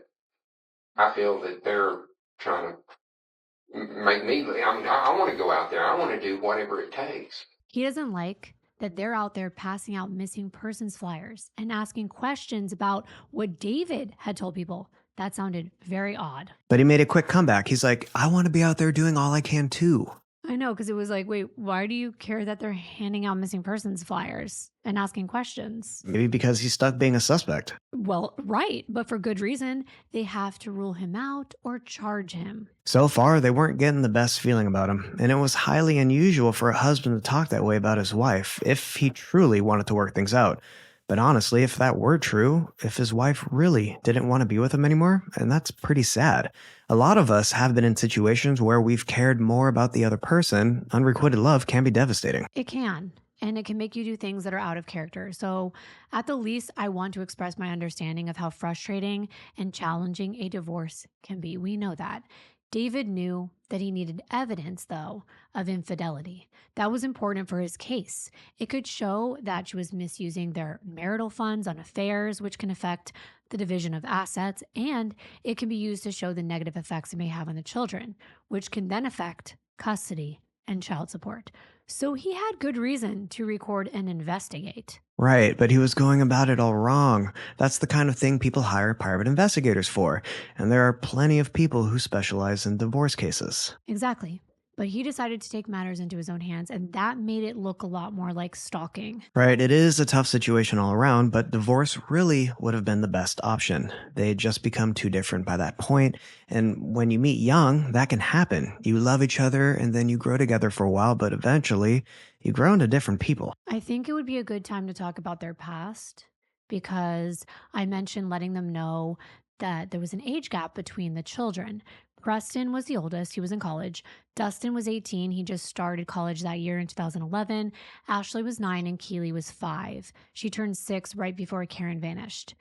I feel that they're trying to make me. I want to go out there. I want to do whatever it takes. He doesn't like that they're out there passing out missing persons flyers and asking questions about what David had told people. That sounded very odd. But he made a quick comeback. He's like, I want to be out there doing all I can too. I know, because it was like, wait, why do you care that they're handing out missing persons flyers and asking questions? Maybe because he's stuck being a suspect. Well, right, but for good reason. They have to rule him out or charge him. So far, they weren't getting the best feeling about him, and it was highly unusual for a husband to talk that way about his wife if he truly wanted to work things out. But honestly, if that were true, if his wife really didn't want to be with him anymore, and that's pretty sad. A lot of us have been in situations where we've cared more about the other person. Unrequited love can be devastating. It can, and it can make you do things that are out of character. So at the least, I want to express my understanding of how frustrating and challenging a divorce can be. We know that. David knew that he needed evidence, though, of infidelity. That was important for his case. It could show that she was misusing their marital funds on affairs, which can affect the division of assets, and it can be used to show the negative effects it may have on the children, which can then affect custody and child support. So he had good reason to record and investigate. Right, but he was going about it all wrong. That's the kind of thing people hire private investigators for, and there are plenty of people who specialize in divorce cases. Exactly. But he decided to take matters into his own hands, and that made it look a lot more like stalking. Right, it is a tough situation all around, but divorce really would have been the best option. They had just become too different by that point, and when you meet young, that can happen. You love each other, and then you grow together for a while, but eventually, you grow into different people. I think it would be a good time to talk about their past, because I mentioned letting them know that there was an age gap between the children. Preston was the oldest. He was in college. Dustin was 18. He just started college that year in 2011. Ashley was 9 and Keely was 5. She turned 6 right before Karen vanished.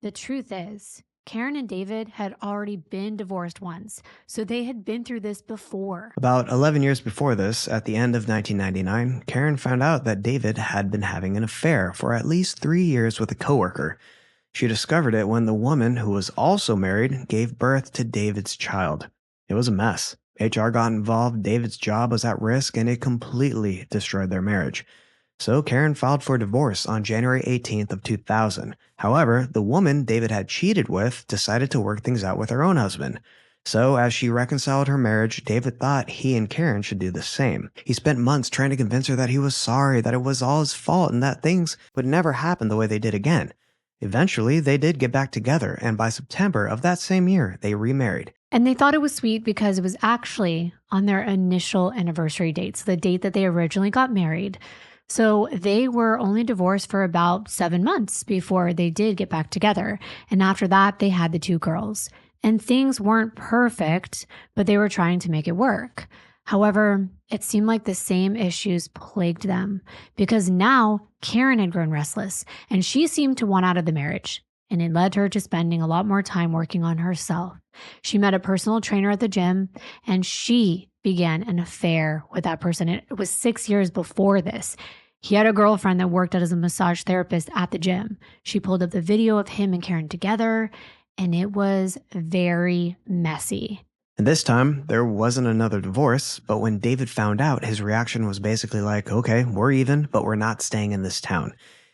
The truth is, Karen and David had already been divorced once, so they had been through this before. About 11 years before this, at the end of 1999, Karen found out that David had been having an affair for at least 3 years with a coworker. She discovered it when the woman, who was also married, gave birth to David's child. It was a mess. HR got involved, David's job was at risk, and it completely destroyed their marriage. So Karen filed for divorce on January 18th of 2000. However, the woman David had cheated with decided to work things out with her own husband. So as she reconciled her marriage, David thought he and Karen should do the same. He spent months trying to convince her that he was sorry, that it was all his fault, and that things would never happen the way they did again. Eventually, they did get back together, and by September of that same year, they remarried. And they thought it was sweet because it was actually on their initial anniversary date, so the date that they originally got married. So they were only divorced for about 7 months before they did get back together. And after that, they had the 2 girls. and things weren't perfect, but they were trying to make it work. However, it seemed like the same issues plagued them because now Karen had grown restless and she seemed to want out of the marriage, and it led her to spending a lot more time working on herself. She met a personal trainer at the gym and she began an affair with that person. It was 6 years before this. He had a girlfriend that worked as a massage therapist at the gym. She pulled up the video of him and Karen together, and it was very messy. And this time, there wasn't another divorce, but when David found out, his reaction was basically like, okay, we're even, but we're not staying in this town.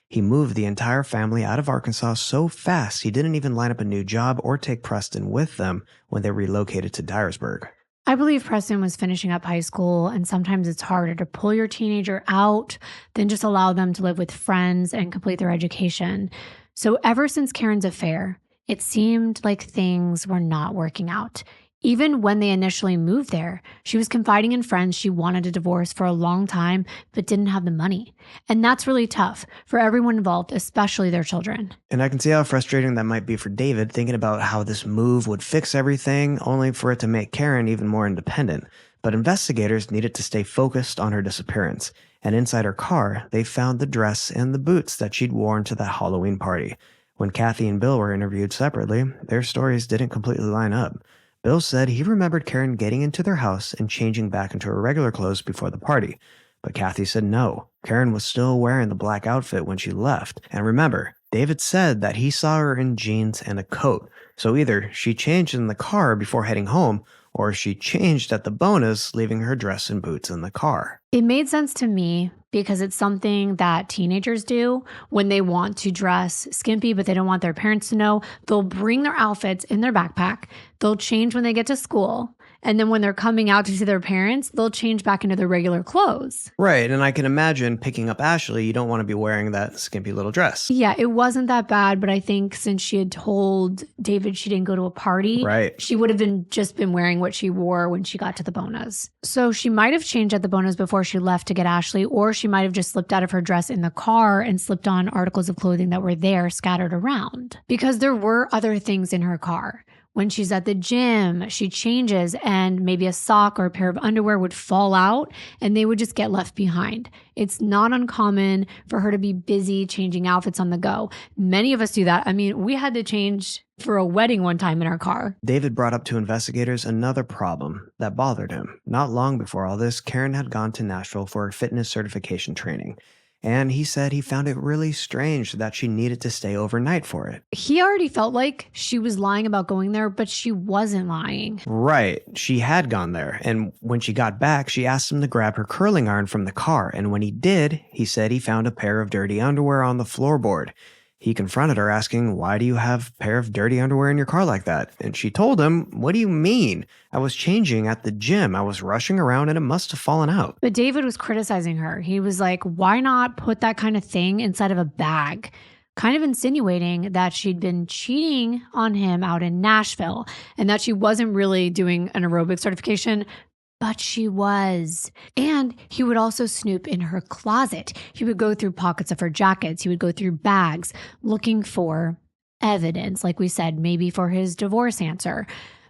He moved the entire family out of Arkansas so fast, he didn't even line up a new job or take Preston with them when they relocated to Dyersburg. I believe Preston was finishing up high school, and sometimes it's harder to pull your teenager out than just allow them to live with friends and complete their education. So ever since Karen's affair, it seemed like things were not working out. Even when they initially moved there, she was confiding in friends she wanted a divorce for a long time, but didn't have the money. And that's really tough for everyone involved, especially their children. And I can see how frustrating that might be for David, thinking about how this move would fix everything, only for it to make Karen even more independent. But investigators needed to stay focused on her disappearance. And inside her car, they found the dress and the boots that she'd worn to that Halloween party. When Kathy and Bill were interviewed separately, their stories didn't completely line up. Bill said he remembered Karen getting into their house and changing back into her regular clothes before the party. But Kathy said no. Karen was still wearing the black outfit when she left. And remember, David said that he saw her in jeans and a coat. So either she changed in the car before heading home, or she changed at the bonus, leaving her dress and boots in the car. It made sense to me because it's something that teenagers do when they want to dress skimpy, but they don't want their parents to know. They'll bring their outfits in their backpack. They'll change when they get to school. And then when they're coming out to see their parents, they'll change back into their regular clothes. Right, and I can imagine picking up Ashley, you don't want to be wearing that skimpy little dress. Yeah, it wasn't that bad, but I think since she had told David she didn't go to a party, Right. she would have just been wearing what she wore when she got to the Bonas. So she might have changed at the Bonas before she left to get Ashley, or she might have just slipped out of her dress in the car and slipped on articles of clothing that were there scattered around. Because there were other things in her car. When she's at the gym, she changes and maybe a sock or a pair of underwear would fall out and they would just get left behind. It's not uncommon for her to be busy changing outfits on the go. Many of us do that. I mean, we had to change for a wedding one time in our car. David brought up to investigators another problem that bothered him. Not long before all this, Karen had gone to Nashville for a fitness certification training. And he said he found it really strange that she needed to stay overnight for it. He already felt like she was lying about going there, but she wasn't lying. Right. She had gone there. And when she got back, she asked him to grab her curling iron from the car. And when he did, he said he found a pair of dirty underwear on the floorboard. He confronted her asking, why do you have a pair of dirty underwear in your car like that? And she told him, what do you mean? I was changing at the gym. I was rushing around and it must have fallen out. But David was criticizing her. He was like, why not put that kind of thing inside of a bag? Kind of insinuating that she'd been cheating on him out in Nashville and that she wasn't really doing an aerobic certification, but she was. And he would also snoop in her closet. He would go through pockets of her jackets. He would go through bags looking for evidence, like we said, maybe for his divorce answer.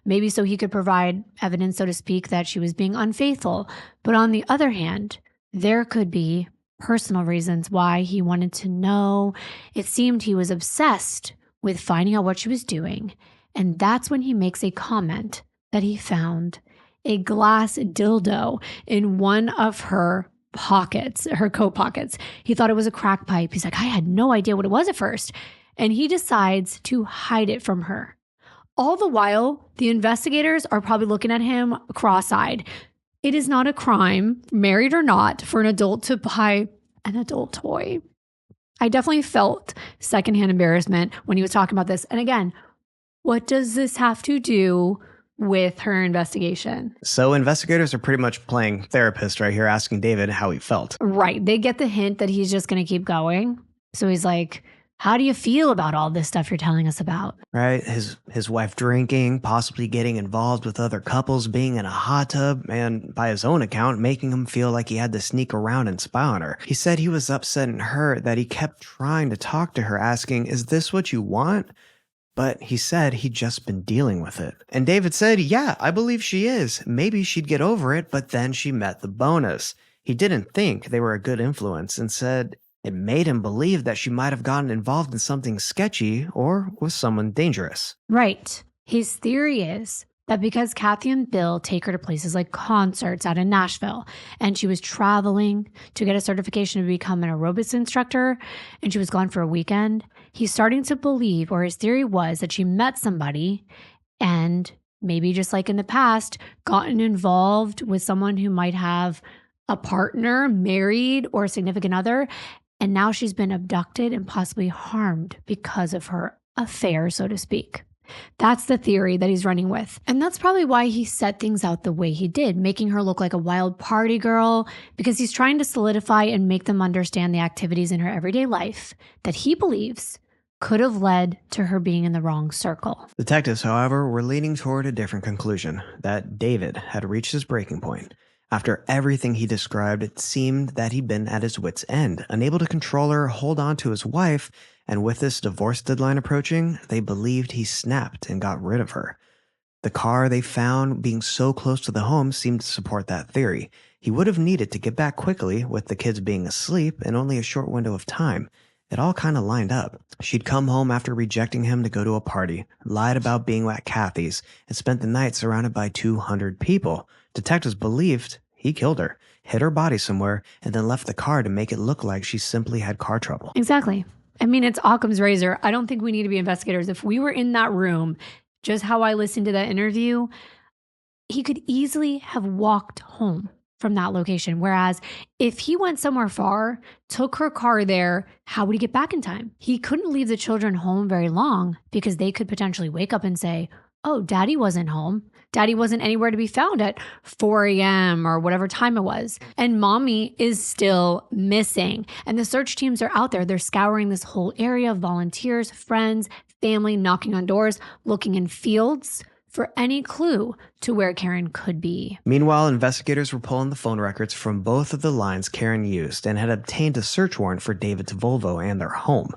Maybe so he could provide evidence, so to speak, that she was being unfaithful. But on the other hand, there could be personal reasons why he wanted to know. It seemed he was obsessed with finding out what she was doing. And that's when he makes a comment that he found a glass dildo in one of her pockets, her coat pockets. He thought it was a crack pipe. He's like, I had no idea what it was at first. And he decides to hide it from her. All the while, the investigators are probably looking at him cross-eyed. It is not a crime, married or not, for an adult to buy an adult toy. I definitely felt secondhand embarrassment when he was talking about this. And again, what does this have to do with her investigation? So investigators are pretty much playing therapist right here, asking David how he felt. Right. They get the hint that he's just going to keep going. So he's like, how do you feel about all this stuff you're telling us about? Right? His wife drinking, possibly getting involved with other couples, being in a hot tub, and by his own account, making him feel like he had to sneak around and spy on her. He said he was upset and hurt that he kept trying to talk to her, asking, is this what you want? but he said he'd just been dealing with it. And David said, yeah, I believe she is. Maybe she'd get over it, but then she met the bonus. He didn't think they were a good influence and said it made him believe that she might have gotten involved in something sketchy or with someone dangerous. Right. His theory is that because Kathy and Bill take her to places like concerts out in Nashville, and she was traveling to get a certification to become an aerobics instructor, and she was gone for a weekend, he's starting to believe, or his theory was, that she met somebody and maybe just like in the past, gotten involved with someone who might have a partner, married, or a significant other, and now she's been abducted and possibly harmed because of her affair, so to speak. That's the theory that he's running with. And that's probably why he set things out the way he did, making her look like a wild party girl, because he's trying to solidify and make them understand the activities in her everyday life that he believes could have led to her being in the wrong circle. Detectives, however, were leaning toward a different conclusion, that David had reached his breaking point. After everything he described, it seemed that he'd been at his wit's end, unable to control her, hold on to his wife, and with this divorce deadline approaching, they believed he snapped and got rid of her. The car they found being so close to the home seemed to support that theory. He would have needed to get back quickly, with the kids being asleep in only a short window of time. It all kind of lined up. She'd come home after rejecting him to go to a party, lied about being at Kathy's, and spent the night surrounded by 200 people. Detectives believed he killed her, hid her body somewhere, and then left the car to make it look like she simply had car trouble. Exactly. I mean, it's Occam's razor. I don't think we need to be investigators. If we were in that room, just how I listened to that interview, he could easily have walked home from that location. Whereas if he went somewhere far, took her car there, how would he get back in time? He couldn't leave the children home very long because they could potentially wake up and say, oh, daddy wasn't home. Daddy wasn't anywhere to be found at 4 a.m. or whatever time it was. And mommy is still missing. And the search teams are out there. They're scouring this whole area of volunteers, friends, family, knocking on doors, looking in fields for any clue to where Karen could be. Meanwhile, investigators were pulling the phone records from both of the lines Karen used and had obtained a search warrant for David's Volvo and their home.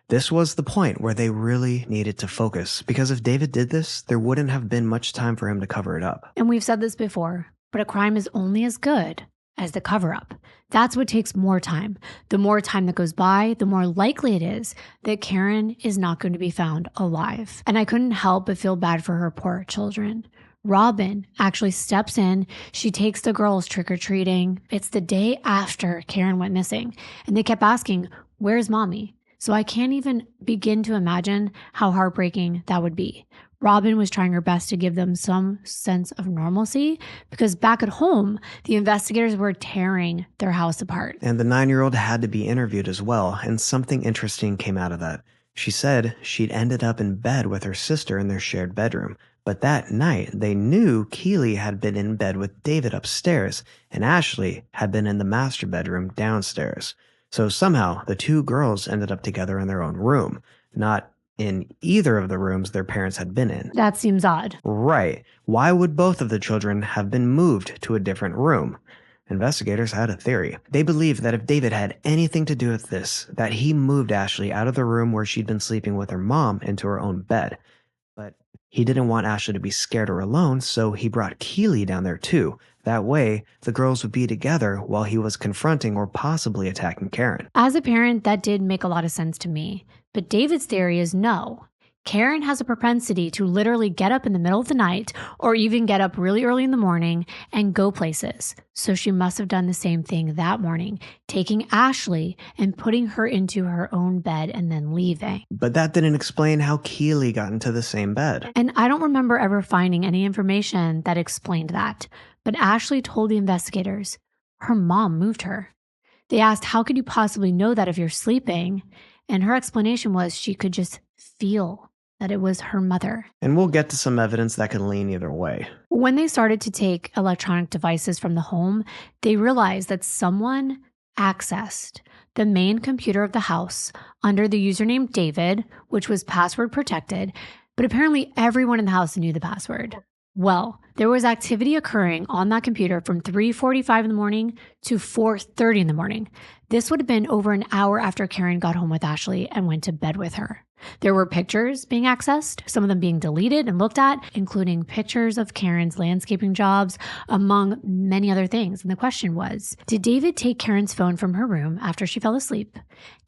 This was the point where they really needed to focus, because if David did this, there wouldn't have been much time for him to cover it up. And we've said this before, but a crime is only as good as the cover-up. That's what takes more time. The more time that goes by, the more likely it is that Karen is not going to be found alive. And I couldn't help but feel bad for her poor children. Robin actually steps in. She takes the girls trick-or-treating. It's the day after Karen went missing, and they kept asking, where's mommy? So I can't even begin to imagine how heartbreaking that would be. Robin was trying her best to give them some sense of normalcy because back at home, the investigators were tearing their house apart. And the 9-year-old had to be interviewed as well, and something interesting came out of that. She said she'd ended up in bed with her sister in their shared bedroom. But that night, they knew Keeley had been in bed with David upstairs, and Ashley had been in the master bedroom downstairs. So somehow, the two girls ended up together in their own room, not in either of the rooms their parents had been in. That seems odd. Right. Why would both of the children have been moved to a different room? Investigators had a theory. They believed that if David had anything to do with this, that he moved Ashley out of the room where she'd been sleeping with her mom into her own bed. But he didn't want Ashley to be scared or alone, so he brought Keeley down there too. That way, the girls would be together while he was confronting or possibly attacking Karen. As a parent, that did make a lot of sense to me. But David's theory is no. Karen has a propensity to literally get up in the middle of the night or even get up really early in the morning and go places. So she must have done the same thing that morning, taking Ashley and putting her into her own bed and then leaving. But that didn't explain how Keeley got into the same bed. And I don't remember ever finding any information that explained that. But Ashley told the investigators her mom moved her. They asked, how could you possibly know that if you're sleeping? And her explanation was she could just feel that it was her mother. And we'll get to some evidence that could lean either way. When they started to take electronic devices from the home, they realized that someone accessed the main computer of the house under the username David, which was password protected, but apparently everyone in the house knew the password. Well, there was activity occurring on that computer from 3:45 in the morning to 4:30 in the morning. This would have been over an hour after Karen got home with Ashley and went to bed with her. There were pictures being accessed, some of them being deleted and looked at, including pictures of Karen's landscaping jobs, among many other things. And the question was, did David take Karen's phone from her room after she fell asleep,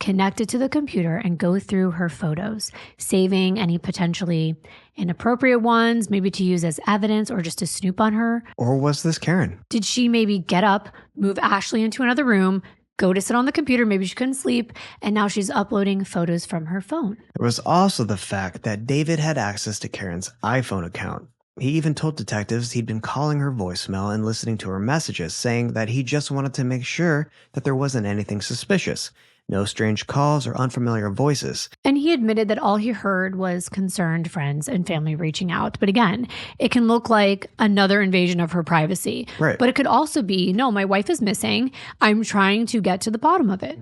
connect it to the computer, and go through her photos, saving any potentially inappropriate ones, maybe to use as evidence or just to snoop on her? Or was this Karen? Did she maybe get up, move Ashley into another room, go to sit on the computer, maybe she couldn't sleep, and now she's uploading photos from her phone? There was also the fact that David had access to Karen's iPhone account. He even told detectives he'd been calling her voicemail and listening to her messages, saying that he just wanted to make sure that there wasn't anything suspicious. No strange calls or unfamiliar voices. And he admitted that all he heard was concerned friends and family reaching out. But again, it can look like another invasion of her privacy. Right. But it could also be, no, my wife is missing. I'm trying to get to the bottom of it.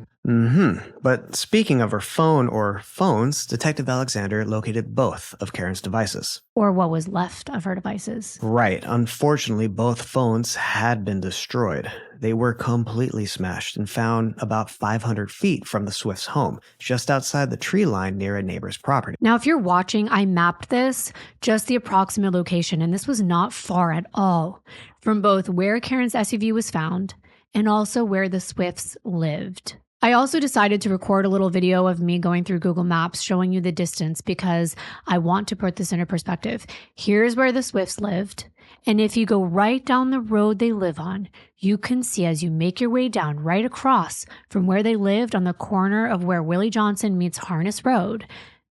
But speaking of her phone or phones, Detective Alexander located both of Karen's devices. Or what was left of her devices. Right. Unfortunately, both phones had been destroyed. They were completely smashed and found about 500 feet from the Swifts' home, just outside the tree line near a neighbor's property. Now, if you're watching, I mapped this, just the approximate location, and this was not far at all from both where Karen's SUV was found and also where the Swifts lived. I also decided to record a little video of me going through Google Maps showing you the distance because I want to put this into perspective. Here's where the Swifts lived. And if you go right down the road they live on, you can see as you make your way down right across from where they lived on the corner of where Willie Johnson meets Harness Road,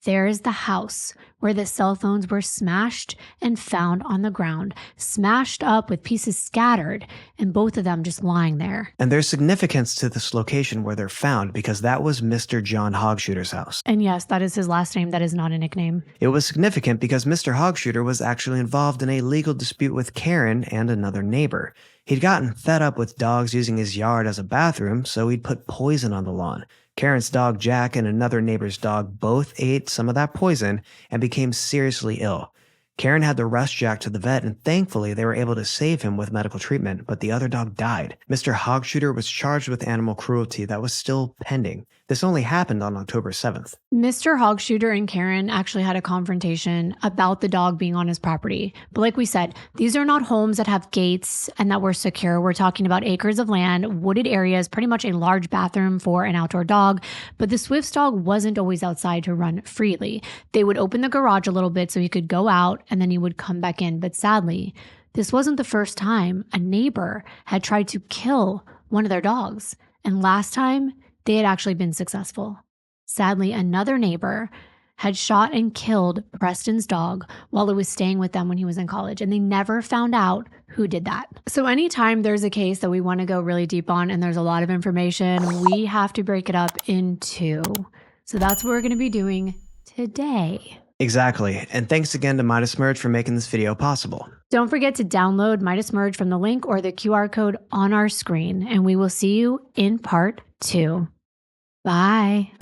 there is the house where the cell phones were smashed and found on the ground, smashed up with pieces scattered, and both of them just lying there. And there's significance to this location where they're found because that was Mr. John Hogshooter's house. And yes, that is his last name. That is not a nickname. It was significant because Mr. Hogshooter was actually involved in a legal dispute with Karen and another neighbor. He'd gotten fed up with dogs using his yard as a bathroom, so he'd put poison on the lawn. Karen's dog Jack and another neighbor's dog both ate some of that poison and became seriously ill. Karen had to rush Jack to the vet, and thankfully they were able to save him with medical treatment, but the other dog died. Mr. Hogshooter was charged with animal cruelty that was still pending. This only happened on October 7th. Mr. Hogshooter and Karen actually had a confrontation about the dog being on his property. But like we said, these are not homes that have gates and that were secure. We're talking about acres of land, wooded areas, pretty much a large bathroom for an outdoor dog. But the Swift's dog wasn't always outside to run freely. They would open the garage a little bit so he could go out and then he would come back in. But sadly, this wasn't the first time a neighbor had tried to kill one of their dogs. And last time, they had actually been successful. Sadly, another neighbor had shot and killed Preston's dog while it was staying with them when he was in college, and they never found out who did that. So anytime there's a case that we want to go really deep on and there's a lot of information, we have to break it up in two. So that's what we're going to be doing today. Exactly, and thanks again to Midas Merge for making this video possible. Don't forget to download Midas Merge from the link or the QR code on our screen, and we will see you in part 2. Bye.